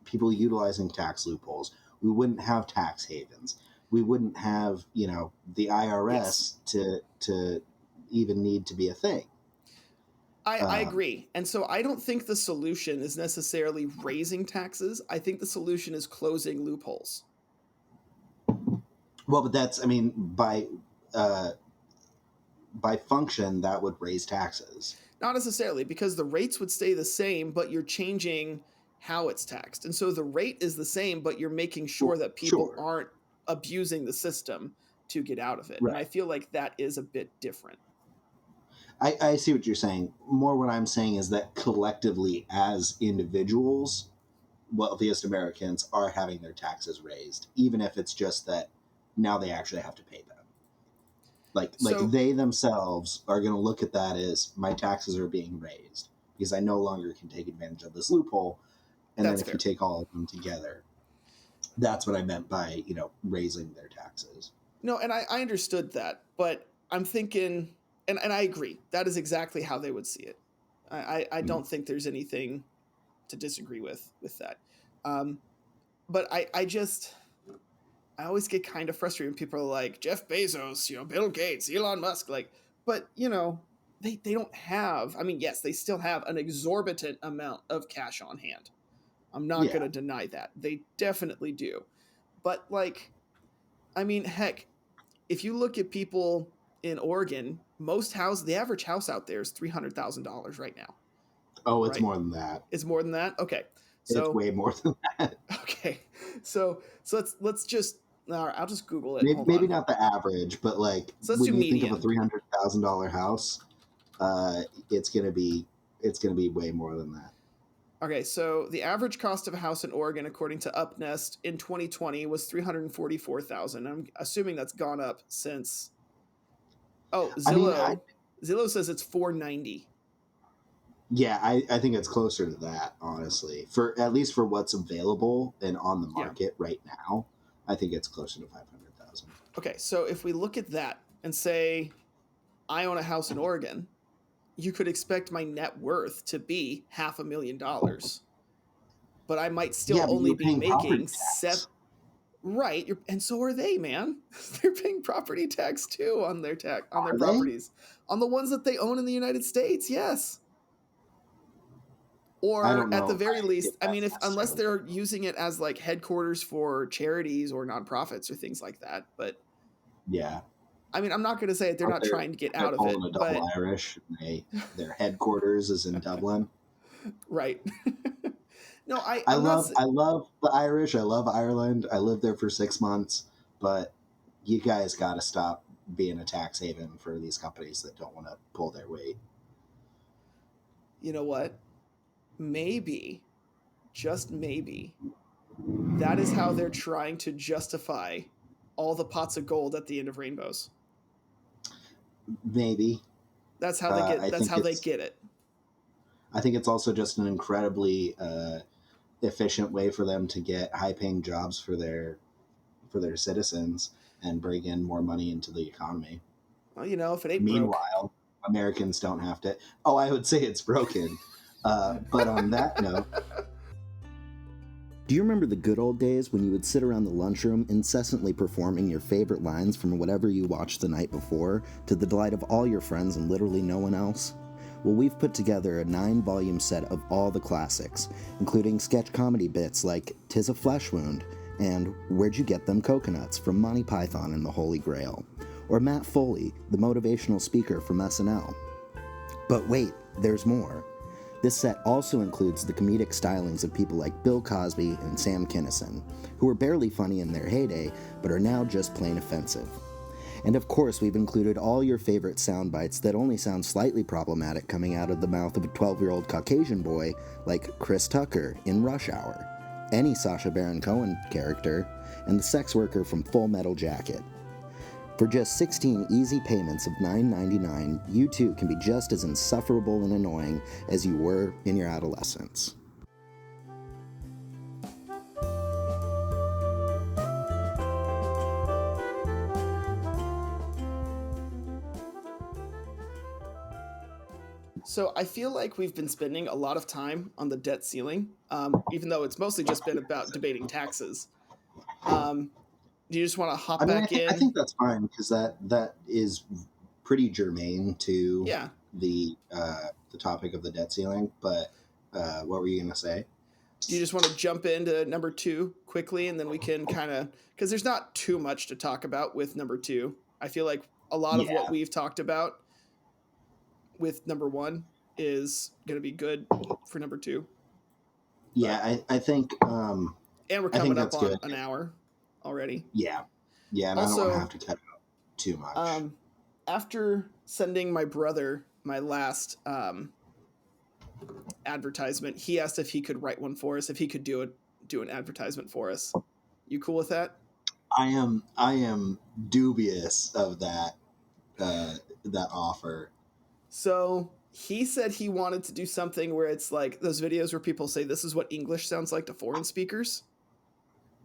people utilizing tax loopholes. We wouldn't have tax havens. We wouldn't have, the IRS to even need to be a thing. I agree. And so I don't think the solution is necessarily raising taxes. I think the solution is closing loopholes. Well, but that's, by function, that would raise taxes. Not necessarily, because the rates would stay the same, but you're changing how it's taxed. And so the rate is the same, but you're making sure that people aren't abusing the system to get out of it. Right. And I feel like that is a bit different. I see what you're saying. More what I'm saying is that collectively, as individuals, wealthiest Americans are having their taxes raised, even if it's just that now they actually have to pay them. Like they themselves are going to look at that as my taxes are being raised because I no longer can take advantage of this loophole. And then if you take all of them together, that's what I meant by, raising their taxes. No, and I understood that, but I'm thinking, and I agree, that is exactly how they would see it. I don't think there's anything to disagree with that. But I always get kind of frustrated when people are like, Jeff Bezos, Bill Gates, Elon Musk, but they don't have, yes, they still have an exorbitant amount of cash on hand. I'm not going to deny that. They definitely do. But heck, if you look at people in Oregon, the average house out there is $300,000 right now. Oh, it's more than that. It's more than that? Okay. So it's way more than that. Okay. So let's just, I'll just Google it. Maybe not the average, but so when you median. think of a $300,000 house, it's gonna be way more than that. Okay, so the average cost of a house in Oregon, according to UpNest, in 2020 was $344,000. I'm assuming that's gone up since. Oh, Zillow. Zillow says it's $490,000. Yeah, I think it's closer to that, honestly. At least for what's available and on the market right now, I think it's closer to $500,000. Okay, so if we look at that and say, I own a house in Oregon, you could expect my net worth to be $500,000, but I might still only be making Right, and so are they, man. They're paying property tax too on their on their Are they? properties, on the ones that they own in the United States. Yes, I or don't at the know very if least, I mean, that's if unless necessarily they're true. using it as like headquarters for charities or nonprofits or things like that. But Yeah. I mean, I'm not going to say they're Aren't not trying to get they're out of it, pulling a double but Irish? Their headquarters is in Dublin. right. No, I'm not. I love the Irish. I love Ireland. I lived there for 6 months, but you guys got to stop being a tax haven for these companies that don't want to pull their weight. You know what? Maybe, just maybe, that is how they're trying to justify all the pots of gold at the end of rainbows. Maybe. That's how they get. I That's think how they get it. it's also just an incredibly efficient way for them to get high paying jobs for their citizens and bring in more money into the economy. Well, you know, if it ain't broke, Meanwhile, Americans don't have to. Oh, I would say it's broken. But on that note, do you remember the good old days when you would sit around the lunchroom incessantly performing your favorite lines from whatever you watched the night before to the delight of all your friends and literally no one else? Well, we've put together a 9-volume set of all the classics, including sketch comedy bits like "'Tis a Flesh Wound" and "Where'd You Get Them Coconuts" from Monty Python and the Holy Grail, or Matt Foley, the motivational speaker from SNL. But wait, there's more. This set also includes the comedic stylings of people like Bill Cosby and Sam Kinison, who were barely funny in their heyday, but are now just plain offensive. And of course, we've included all your favorite sound bites that only sound slightly problematic coming out of the mouth of a 12-year-old Caucasian boy like Chris Tucker in Rush Hour, any Sacha Baron Cohen character, and the sex worker from Full Metal Jacket. For just 16 easy payments of $9.99, you too can be just as insufferable and annoying as you were in your adolescence. so I feel like we've been spending a lot of time on the debt ceiling, even though it's mostly just been about debating taxes. Um, do you just want to hop I mean, back I in? think that's fine because that is pretty germane to Yeah. the topic of the debt ceiling. But what were you gonna say? Do you just want to jump into number 2 quickly, and then we can kind of, because there's not too much to talk about with number 2. I feel like a lot of what Yeah, we've talked about with number 1 is going to be good for number 2. yeah. But and we're I think coming up that's on good. an hour already. Yeah, yeah, and I don't want to Also, have to cut it out too much. um, after sending my brother my last advertisement, he asked if he could write one for us, if he could do an advertisement for us. You cool with that? I am dubious of that offer. So he said he wanted to do something where it's like those videos where people say this is what English sounds like to foreign speakers.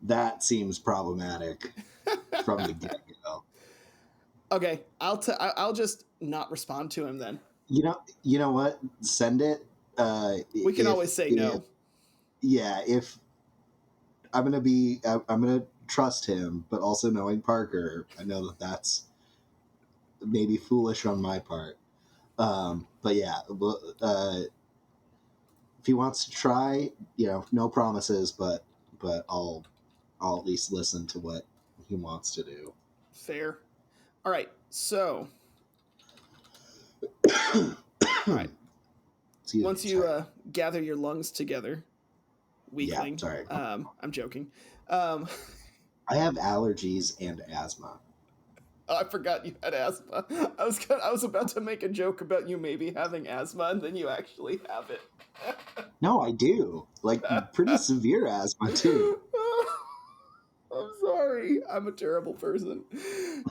That seems problematic from the get go. Okay, I'll just not respond to him then. You know what? Send it. We can always say If no. yeah, if I'm gonna trust him, but also knowing Parker, I know that that's maybe foolish on my part. But yeah, if he wants to try, no promises, but I'll at least listen to what he wants to do. Fair. All right. So, all right. Excuse Once me, you sorry. gather your lungs together, Yeah, weakling. sorry. I'm joking. Um, I have allergies and asthma. oh, I forgot you had asthma. I was about to make a joke about you maybe having asthma, and then you actually have it. No, I do. Like pretty severe asthma too. I'm sorry. I'm a terrible person.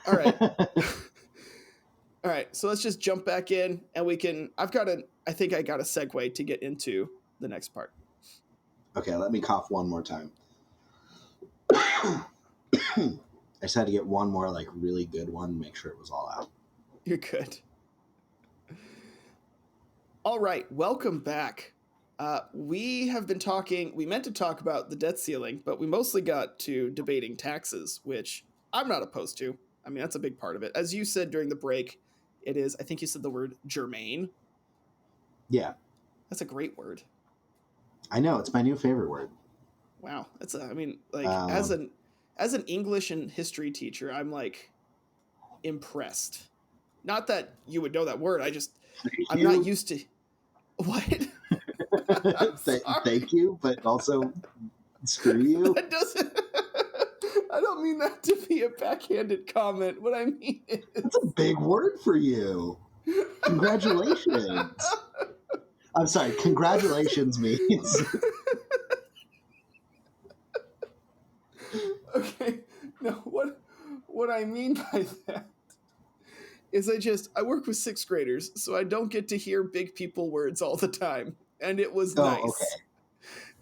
All right. All right. So let's just jump back in, and we can. I think I got a segue to get into the next part. Okay, let me cough one more time. I just had to get one more like really good one, make sure it was all out. You're good. All right. Welcome back We have been talking, we meant to talk about the debt ceiling, but we mostly got to debating taxes, which I'm not opposed to. I mean, that's a big part of it. As you said during the break, it is, I think you said the word germane. Yeah, That's a great word. I know, it's my new favorite word. Wow. I mean, like, Um, as an English and history teacher, I'm like impressed. Not that you would know that word. Thank I'm not you. used to what? I'm sorry. Thank you, but also screw you. That doesn't. I don't mean that to be a backhanded comment. What I mean That's a is. big word for you. Congratulations. I'm sorry, congratulations means. Okay. No, what I mean by that is I work with sixth graders, so I don't get to hear big people words all the time. And it was Oh, okay. nice.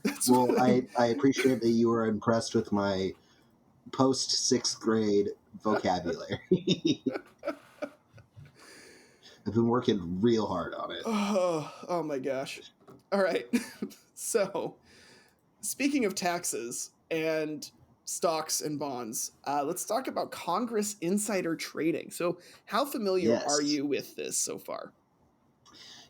That's Well, what I appreciate that you were impressed with my post sixth grade vocabulary. I've been working real hard on it. oh my gosh. All right. So, speaking of taxes and stocks and bonds, let's talk about Congress insider trading. So, how familiar are Yes. you with this so far?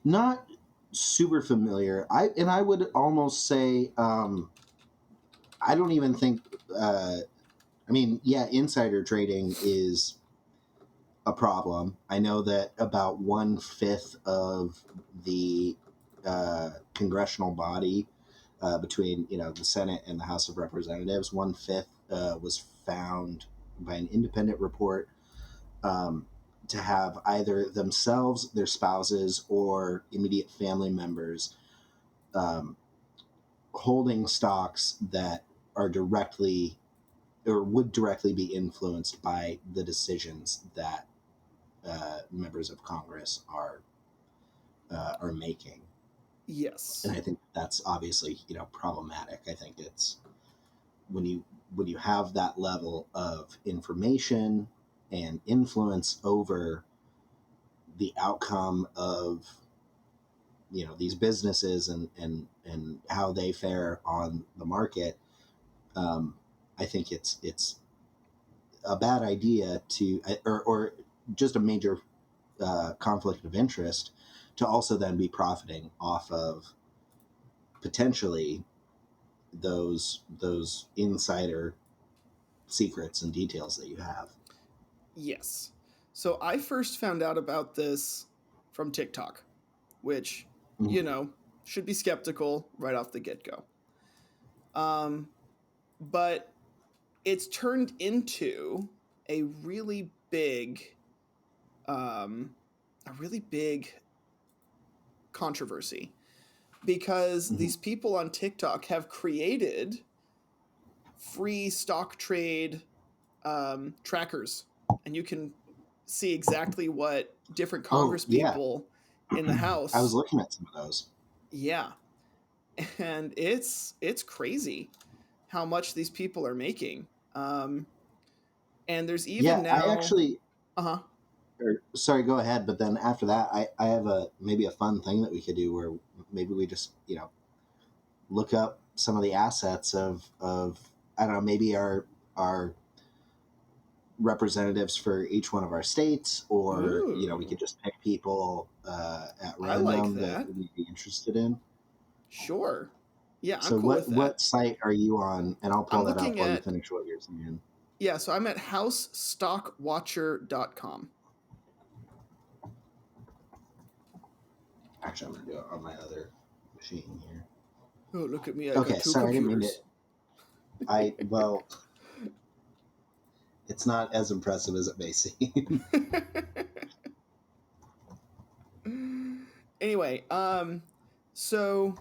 Not super familiar. I would almost say I don't even think I mean, yeah, insider trading is a problem. I know that about 1/5 of the congressional body between the Senate and the House of Representatives, 1/5 was found by an independent report um, to have either themselves, their spouses, or immediate family members um, holding stocks that are directly or would directly be influenced by the decisions that members of Congress are making. Yes. And I think that's obviously problematic. I think it's when you have that level of information and influence over the outcome of these businesses and how they fare on the market. I think it's a bad idea to or just a major conflict of interest to also then be profiting off of potentially those insider secrets and details that you have. Yes. So, I first found out about this from TikTok, which, you Mhm. know, should be skeptical right off the get go. Um, but it's turned into a really big, um, a really big controversy because Mhm. these people on TikTok have created free stock trade trackers, and you can see exactly what different Oh Congress yeah, people in the I was House. looking at some of those. Yeah, and it's crazy how much these people are making. And there's even Yeah, I now, actually. uh huh. Sorry, go ahead. But then after that, I have maybe a fun thing that we could do where maybe we just look up some of the assets of I don't know, maybe our representatives for each one of our states, or we Ooh, could just pick people at I like random that that. we'd be interested in. Sure. Yeah, I'm So cool with that. what site are you on? And I'll I'm pull that up looking while you at, finish what you're saying. yeah, so I'm at housestockwatcher.com. Actually, I'm gonna do it on my other machine here. Oh, look at me. I got Okay, two sorry, I didn't mean to. computers. Well, it's not as impressive as it may seem. Anyway, so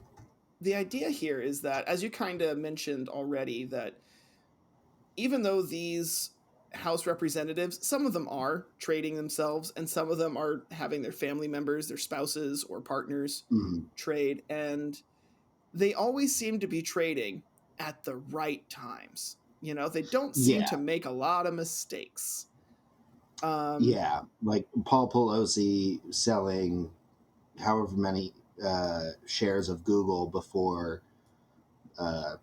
the idea here is that, as you kind of mentioned already, that even though these House representatives, some of them are trading themselves, and some of them are having their family members, their spouses, or partners Mhm. trade, and they always seem to be trading at the right times. They don't seem Yeah, to make a lot of mistakes. Um, yeah, like Paul Pelosi selling however many shares of Google before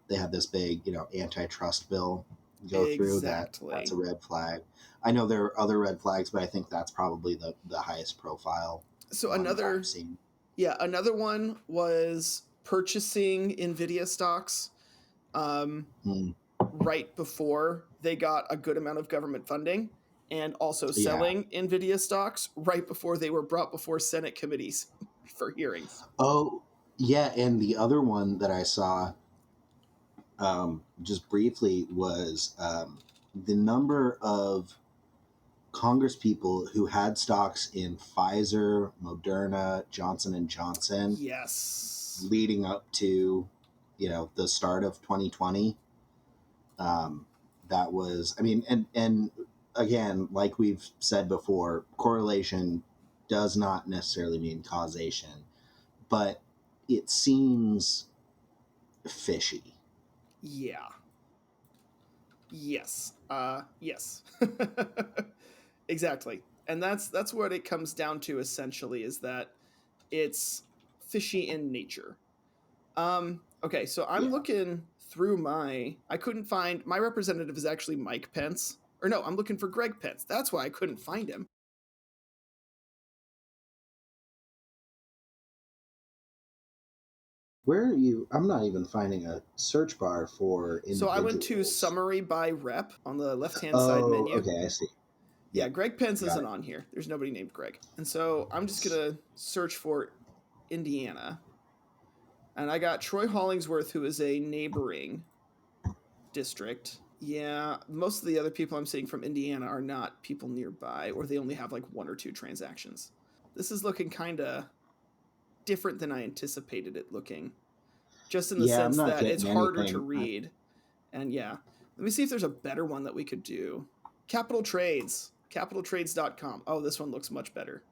they had this big, antitrust bill go through. That's Exactly. a red flag. I know there are other red flags, but I think that's probably the highest profile So one that I've seen. another one was purchasing Nvidia stocks Mm, right before they got a good amount of government funding, and also yeah. selling Nvidia stocks right before they were brought before Senate committees for hearings. Oh, yeah. And the other one that I saw just briefly was the number of Congress people who had stocks in Pfizer, Moderna, Johnson and Johnson Yes. leading up to, the start of 2020. That was, and again, like we've said before, correlation does not necessarily mean causation, but it seems fishy. Yeah. Yes. Yes. Exactly. And that's what it comes down to essentially, is that it's fishy in nature. Okay, so I'm Yeah. looking through I couldn't find my representative is actually Mike Pence. Or no, I'm looking for Greg Pence. That's why I couldn't find him. Where are you? I'm not even finding a search bar for So I went to individuals. summary by rep on the left-hand side Oh, menu. okay, I see. Yeah, Yeah, Greg Pence got isn't it. on here. There's nobody named Greg. And so I'm just going to search for Indiana. And I got Troy Hollingsworth, who is a neighboring district. Yeah, most of the other people I'm seeing from Indiana are not people nearby, or they only have like one or two transactions. This is looking kind of different than I anticipated it looking, just in the Yeah, I'm sense not that it's getting harder to anything. read. And yeah, let me see if there's a better one that we could do. Capital Trades, capitaltrades.com. Oh, this one looks much better.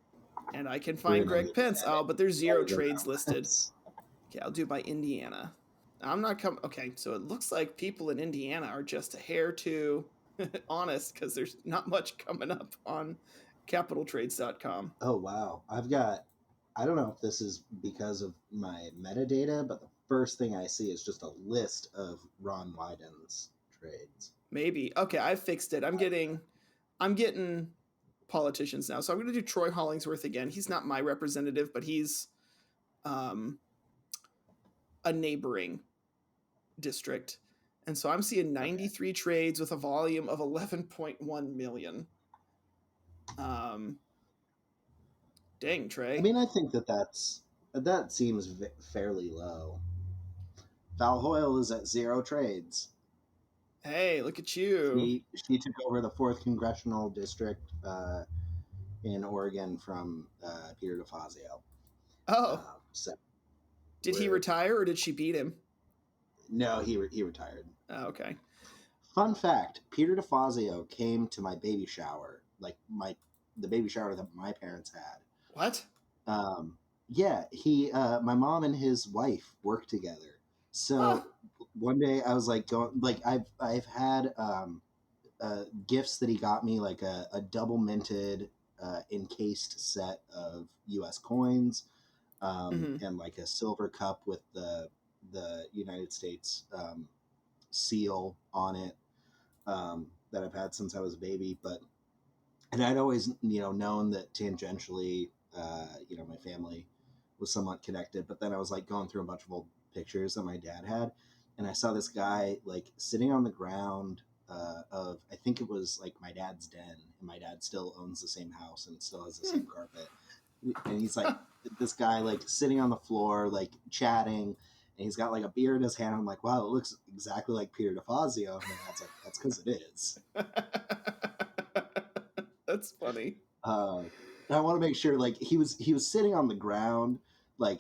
And I can We're find gonna Greg need to Pence. Oh, edit but there's all zero of them trades out. listed. Okay, I'll do by Indiana. I'm not coming. Okay, so it looks like people in Indiana are just a hair too honest, because there's not much coming up on capitaltrades.com. Oh wow, I don't know if this is because of my metadata, but the first thing I see is just a list of Ron Wyden's trades. Maybe. Okay, I fixed it. I'm getting politicians now. So I'm going to do Troy Hollingsworth again. He's not my representative, but he's um, a neighboring district. And so I'm seeing 93 trades with a volume of 11.1 million. Dang, Trey. I think that seems fairly low. Val Hoyle is at 0 trades. Hey, look at you. She took over the 4th congressional district in Oregon from Peter DeFazio. Oh, So did he we're retire or did she beat him? no, he retired. Oh, okay. Fun fact: Peter DeFazio came to my baby shower, like the baby shower that my parents had. What? Yeah, my mom and his wife worked together. Huh. So one day I was like going, like I've had gifts that he got me, like a double minted encased set of U.S. coins, and like a silver cup with the United States seal on it, that I've had since I was a baby. And I'd always, known that tangentially, my family was somewhat connected. But then I was like going through a bunch of old pictures that my dad had, and I saw this guy like sitting on the ground of, I think it was like my dad's den, and my dad still owns the same house and still has the same carpet. And he's like this guy like sitting on the floor like chatting, and he's got like a beer in his hand. I'm like, wow, it looks exactly like Peter DeFazio. And that's like, that's because it is. That's funny. And I want to make sure like he was sitting on the ground, like,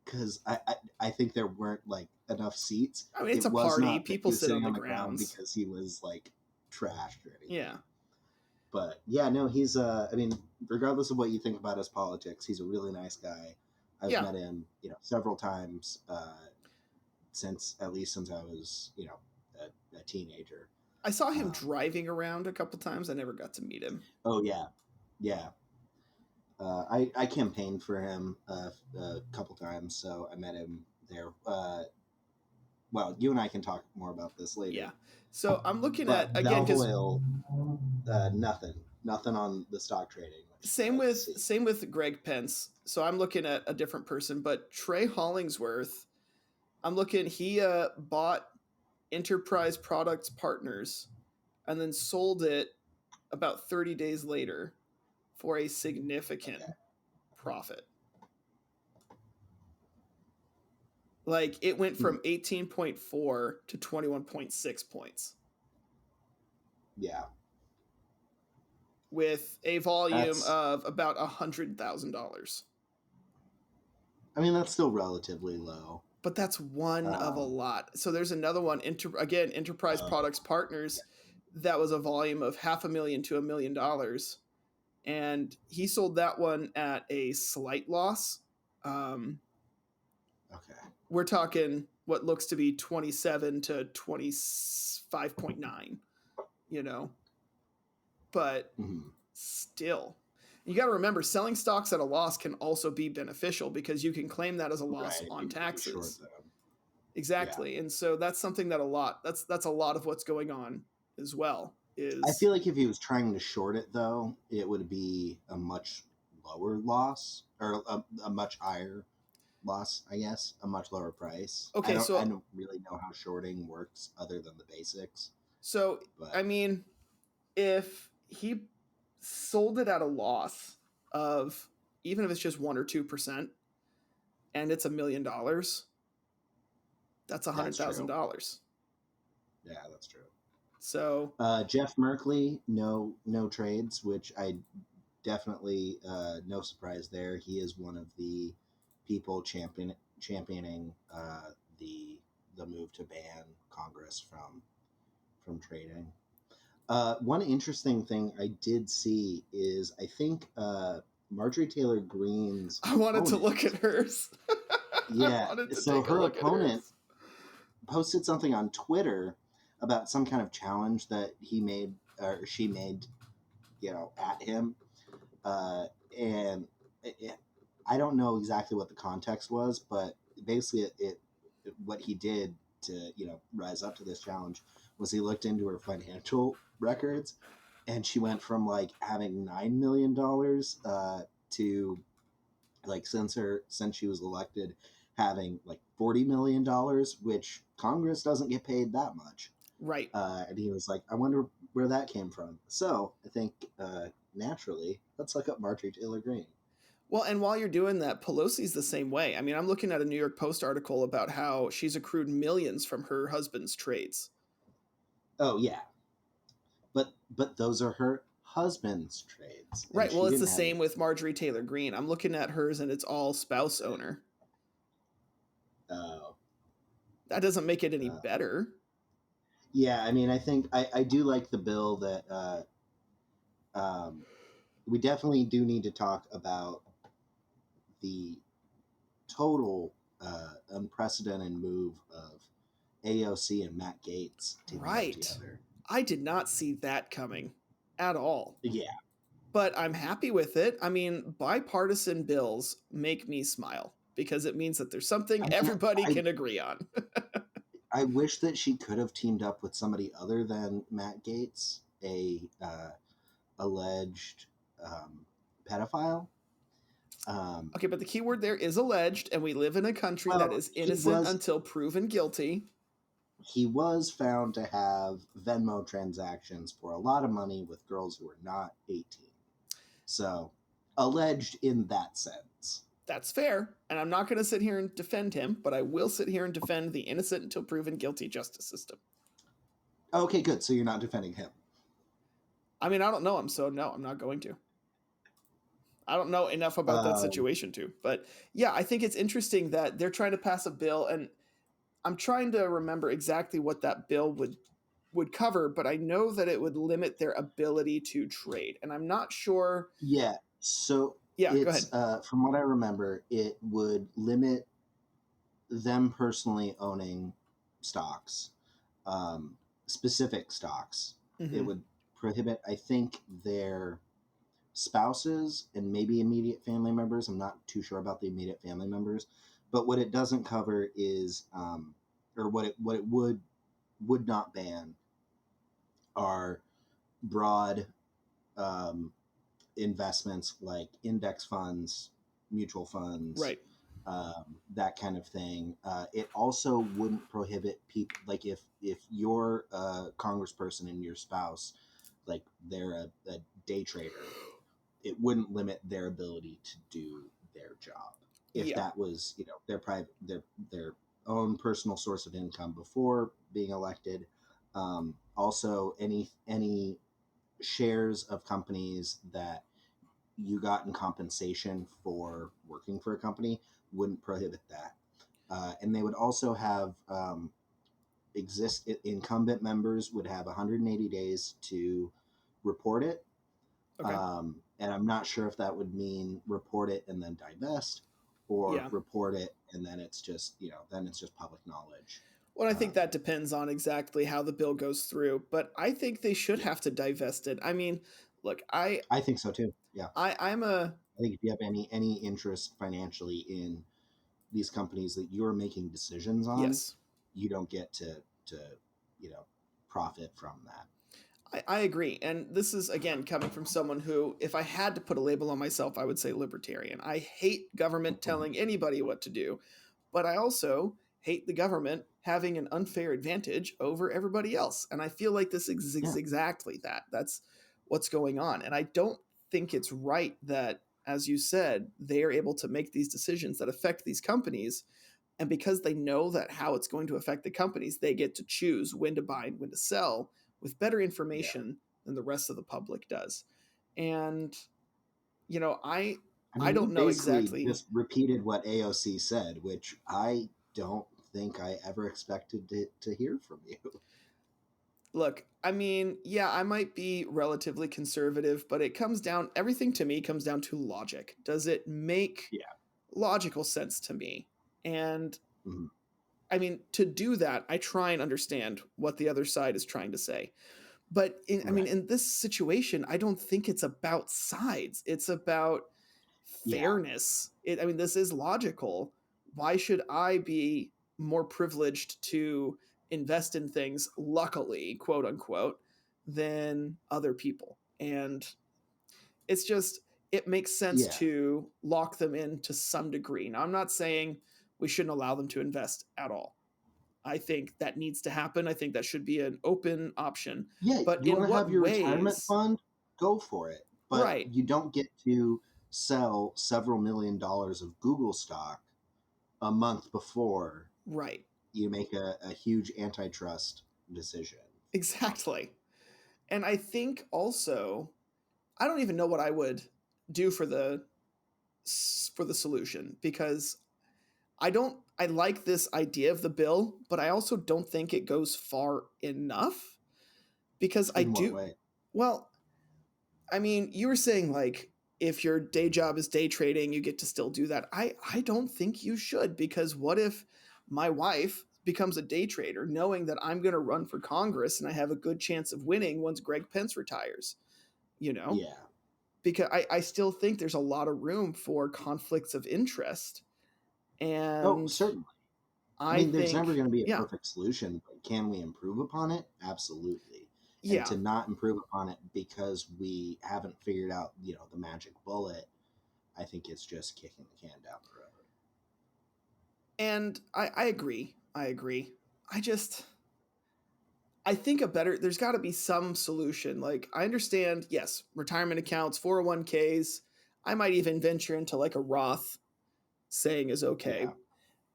because I think there weren't like enough seats. I mean, it's It a was party. not that he People was sit sitting on the on the ground grounds. because he was like trashed or anything. Yeah. But yeah, no, he's regardless of what you think about his politics, he's a really nice guy. I've met him, several times since I was, a teenager. I saw him driving around a couple times. I never got to meet him. Oh yeah, yeah. I campaigned for him a couple times, so I met him there. Well, you and I can talk more about this later. Yeah. So I'm looking But at, again, Val because Hoyle, nothing on the stock trading. same with Greg Pence. So I'm looking at a different person, but Trey Hollingsworth, I'm looking, he bought Enterprise Products Partners and then sold it about 30 days later for a significant profit. Like it went from 18.4 to 21.6 points. Yeah. With a volume of about $100,000. I mean, that's still relatively low. But that's one of a lot. So there's another one, Enterprise Products Partners, that was a volume of $500,000 to $1 million. And he sold that one at a slight loss. Okay. We're talking what looks to be 27 to 25.9, you know. But still, you got to remember, selling stocks at a loss can also be beneficial because you can claim that as a loss on taxes. Exactly. Yeah. And so that's something that that's a lot of what's going on as well. I feel like if he was trying to short it, though, it would be a much lower loss, or a much higher loss, I guess, a much lower price. Okay, I don't really know how shorting works other than the basics. So, I mean, if he sold it at a loss of, even if it's just 1 or 2%, and it's $1 million, that's $100,000. Yeah, that's true. So Jeff Merkley, no trades, which I definitely no surprise there. He is one of the people championing the move to ban Congress from trading. One interesting thing I did see is I think Marjorie Taylor Greene's I wanted to look at hers. Yeah, so her opponent posted something on Twitter about some kind of challenge that he made or she made, at him, and I don't know exactly what the context was, but basically what he did to rise up to this challenge was he looked into her financial records, and she went from like having $9 million to like since she was elected having like $40 million, which Congress doesn't get paid that much. Right. And he was like, I wonder where that came from. So I think naturally, let's look up Marjorie Taylor Greene. Well, and while you're doing that, Pelosi's the same way. I mean, I'm looking at a New York Post article about how she's accrued millions from her husband's trades. Oh, yeah. But those are her husband's trades. Right. Well, it's the same with Marjorie Taylor Greene. I'm looking at hers, and it's all spouse owner. Oh. That doesn't make it any better. Yeah, I mean, I think I do like the bill that we definitely do need to talk about the total unprecedented move of AOC and Matt Gaetz teaming up together. I did not see that coming at all. Yeah. But I'm happy with it. I mean, bipartisan bills make me smile because it means that there's something everybody can agree on. I wish that she could have teamed up with somebody other than Matt Gaetz, a alleged pedophile. Okay, but the key word there is alleged, and we live in a country that is innocent until proven guilty. He was found to have Venmo transactions for a lot of money with girls who were not 18. So, alleged in that sense. That's fair, and I'm not going to sit here and defend him, but I will sit here and defend the innocent until proven guilty justice system. Okay, good. So you're not defending him. I mean, I don't know him, so no, I'm not going to. I don't know enough about that situation too. But yeah, I think it's interesting that they're trying to pass a bill, and I'm trying to remember exactly what that bill would cover, but I know that it would limit their ability to trade, and I'm not sure. Yeah, so yeah, go ahead. From what I remember, it would limit them personally owning stocks, specific stocks. Mm-hmm. It would prohibit, I think, their spouses and maybe immediate family members. I'm not too sure about the immediate family members, but what it doesn't cover is, or what it would not ban are broad investments like index funds, mutual funds, Right. that kind of thing. It also wouldn't prohibit people, like if you're a congressperson and your spouse, like they're a day trader, it wouldn't limit their ability to do their job if Yeah. that was, their private, their own personal source of income before being elected. Also, any shares of companies that you got in compensation for working for a company wouldn't prohibit that. And they would also have incumbent members would have 180 days to report it. Okay. And I'm not sure if that would mean report it and then divest, or Yeah. report it and then it's just, then it's just public knowledge. Well, I think that depends on exactly how the bill goes through, but I think they should have to divest it. I mean, look, I think so too. Yeah. I'm a I think if you have any interest financially in these companies that you're making decisions on, yes. you don't get to profit from that. I agree. And this is, again, coming from someone who, if I had to put a label on myself, I would say libertarian. I hate government telling anybody what to do, but I also hate the government having an unfair advantage over everybody else. And I feel like this is exactly that. That's what's going on. And I don't think it's right that, as you said, they are able to make these decisions that affect these companies. And because they know that how it's going to affect the companies, they get to choose when to buy and when to sell with better information than the rest of the public does. And, I don't know exactly. Just repeated what AOC said, which I don't think I ever expected to hear from you. Look, I mean, yeah, I might be relatively conservative, but everything to me comes down to logic. Does it make logical sense to me? And Mm-hmm. I mean, to do that, I try and understand what the other side is trying to say. But in this situation, I don't think it's about sides. It's about fairness. This is logical. Why should I be more privileged to invest in things, luckily, quote unquote, than other people? And it's just, it makes sense to lock them in to some degree. Now, I'm not saying we shouldn't allow them to invest at all. I think that needs to happen. I think that should be an open option. Yeah, but you in want to what have your ways? retirement fund? Go for it. But right. You don't get to sell several $1 million of Google stock a month before right. you make a huge antitrust decision. Exactly. And I think also, I don't even know what I would do for the solution, because I like this idea of the bill, but I also don't think it goes far enough, because In what way? Well, I mean, you were saying like if your day job is day trading, you get to still do that. I don't think you should, because what if my wife becomes a day trader knowing that I'm going to run for Congress and I have a good chance of winning once Greg Pence retires? Yeah. Because I still think there's a lot of room for conflicts of interest. And certainly. I mean, there's never going to be a perfect solution, but can we improve upon it? Absolutely. And to not improve upon it because we haven't figured out, the magic bullet, I think it's just kicking the can down the road. And I agree. I think there's got to be some solution. Like, I understand, yes, retirement accounts, 401ks. I might even venture into like a Roth saying is okay.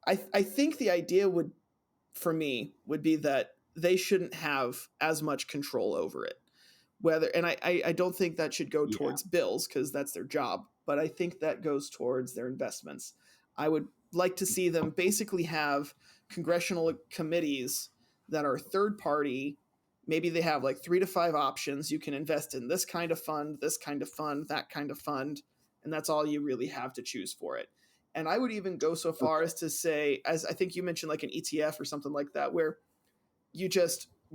Yeah. I think the idea would be that they shouldn't have as much control over it. I don't think that should go towards bills, because that's their job, but I think that goes towards their investments. I would like to see them basically have congressional committees that are third party. Maybe they have like 3 to 5 options. You can invest in this kind of fund, that kind of fund, and that's all you really have to choose for it. And I would even go so far as to say, as I think you mentioned, like an ETF or something like that, where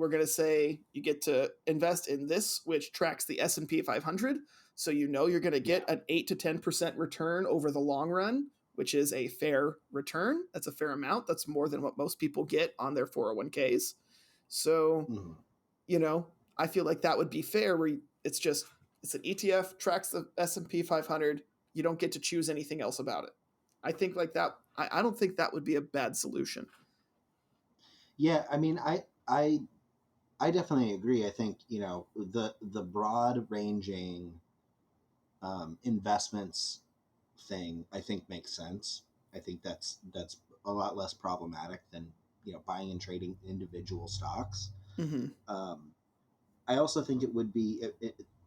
we're going to say you get to invest in this, which tracks the S&P 500. So you're going to get an 8 to 10% return over the long run, which is a fair return. That's a fair amount. That's more than what most people get on their 401ks. So, I feel like that would be fair, where it's an ETF, tracks the S&P 500. You don't get to choose anything else about it. I think like that. I don't think that would be a bad solution. Yeah, I mean, I definitely agree. I think the broad ranging investments thing, I think, makes sense. I think that's a lot less problematic than buying and trading individual stocks. Mm-hmm. I also think it would be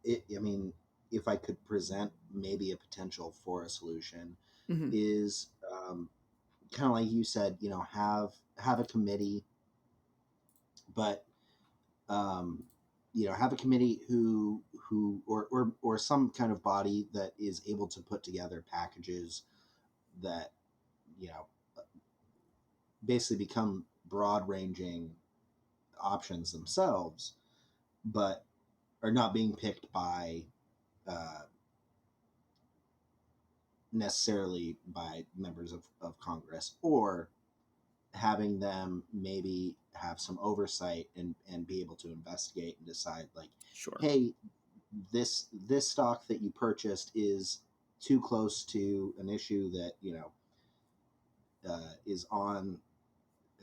I mean, if I could present maybe a potential for a solution, Mm-hmm. is kind of like you said, have a committee, but have a committee who or some kind of body that is able to put together packages that basically become broad ranging options themselves, but are not being picked by necessarily by members of Congress, or having them maybe have some oversight and be able to investigate and decide, like, Sure, hey, this stock that you purchased is too close to an issue that is on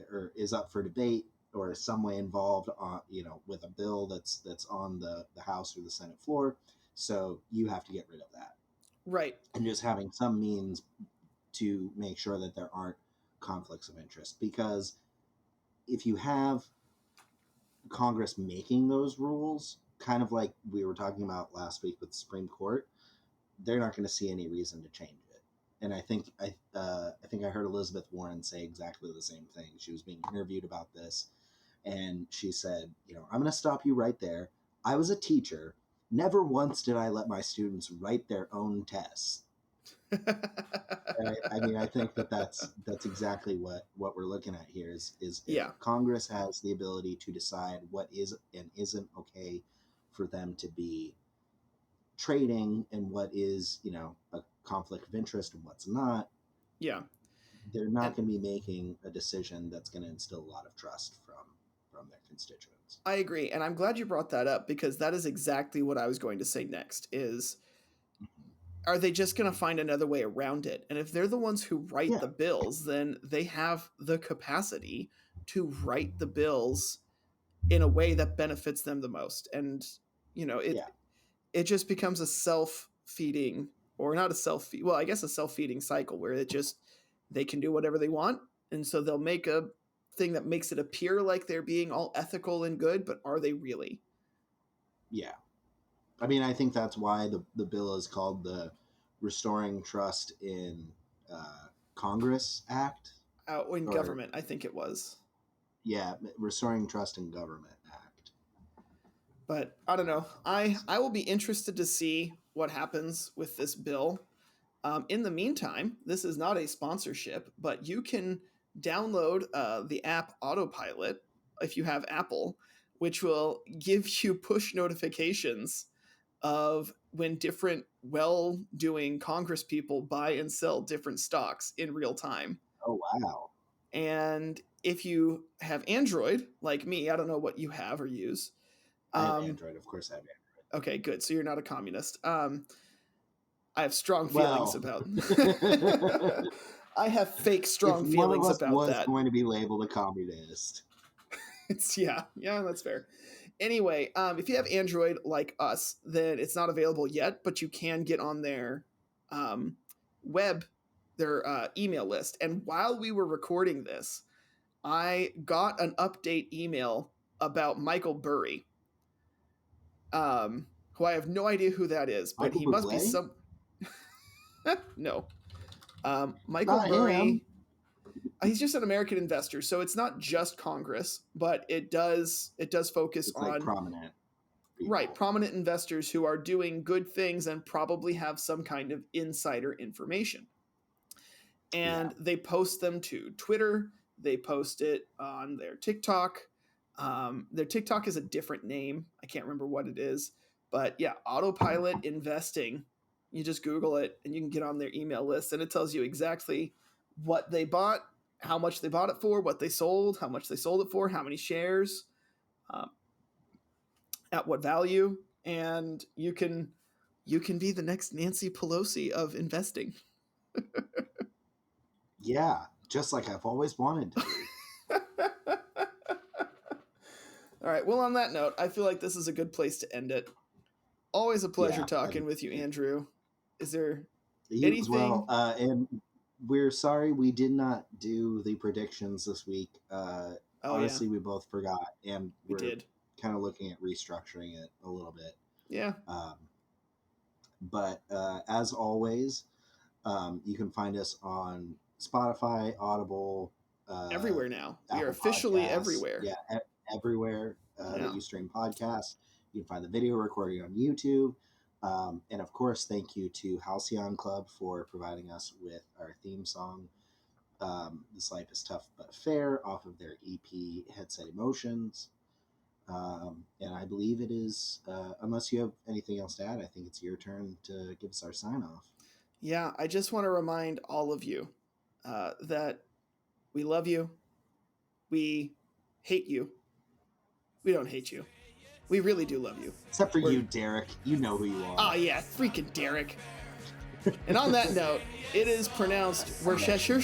or is up for debate, or is some way involved on with a bill that's on the House or the Senate floor, so you have to get rid of that. Right. And just having some means to make sure that there aren't conflicts of interest, because if you have Congress making those rules, kind of like we were talking about last week with the Supreme Court, they're not going to see any reason to change it. And I think I heard Elizabeth Warren say exactly the same thing. She was being interviewed about this, and she said, I'm going to stop you right there. I was a teacher. Never once did I let my students write their own tests. I mean, I think that's exactly what we're looking at here is Congress has the ability to decide what is and isn't okay for them to be trading, and what is a conflict of interest and what's not. Yeah, they're not going to be making a decision that's going to instill a lot of trust from their constituents. I agree, and I'm glad you brought that up, because that is exactly what I was going to say next. Is are they just going to find another way around it? And if they're the ones who write the bills, then they have the capacity to write the bills in a way that benefits them the most. And, it just becomes a self-feeding, or not a self-feed, well, I guess a self-feeding cycle, where they can do whatever they want. And so they'll make a thing that makes it appear like they're being all ethical and good, but are they really? Yeah. I mean, I think that's why the bill is called the Restoring Trust in Congress Act. In government, I think it was. Yeah, Restoring Trust in Government Act. But I don't know. I will be interested to see what happens with this bill. In the meantime, this is not a sponsorship, but you can download the app Autopilot if you have Apple, which will give you push notifications of when different well-doing Congress people buy and sell different stocks in real time. Oh, wow. And if you have Android, like me, I don't know what you have or use. I have Android. Of course I have Android. Okay, good. So you're not a communist. I have strong feelings about I have fake strong feelings about that. One of us was going to be labeled a communist. Yeah, that's fair. Anyway, if you have Android like us, then it's not available yet, but you can get on their their email list. And while we were recording this, I got an update email about Michael Burry, who I have no idea who that is, but he must be some... No. Michael Burry... He's just an American investor, so it's not just Congress, but it does focus on like prominent people. Right, prominent investors who are doing good things and probably have some kind of insider information. And they post them to Twitter, they post it on their TikTok, Their TikTok is a different name. I can't remember what it is. But yeah, Autopilot Investing. You just Google it and you can get on their email list, and it tells you exactly what they bought, how much they bought it for, what they sold, how much they sold it for, how many shares, at what value, and you can be the next Nancy Pelosi of investing. Yeah, just like I've always wanted to be. All right. Well, on that note, I feel like this is a good place to end it. Always a pleasure talking with you, Andrew. Is there anything? Well, and we're sorry we did not do the predictions this week. Honestly, we both forgot, and we did kind of looking at restructuring it a little bit. Yeah. But as always, you can find us on Spotify, Audible, everywhere now. Apple we are officially Podcasts. everywhere. Yeah, everywhere that you stream podcasts. You can find the video recording on YouTube. And of course, thank you to Halcyon Club for providing us with our theme song, This Life is Tough But Fair, off of their EP, Headset Emotions. And I believe it is, unless you have anything else to add, I think it's your turn to give us our sign off. Yeah, I just want to remind all of you that we love you. We hate you. We don't hate you. We really do love you. Except for you, Derek. You know who you are. Oh, yeah, freaking Derek. And on that note, it is pronounced Worcestershire.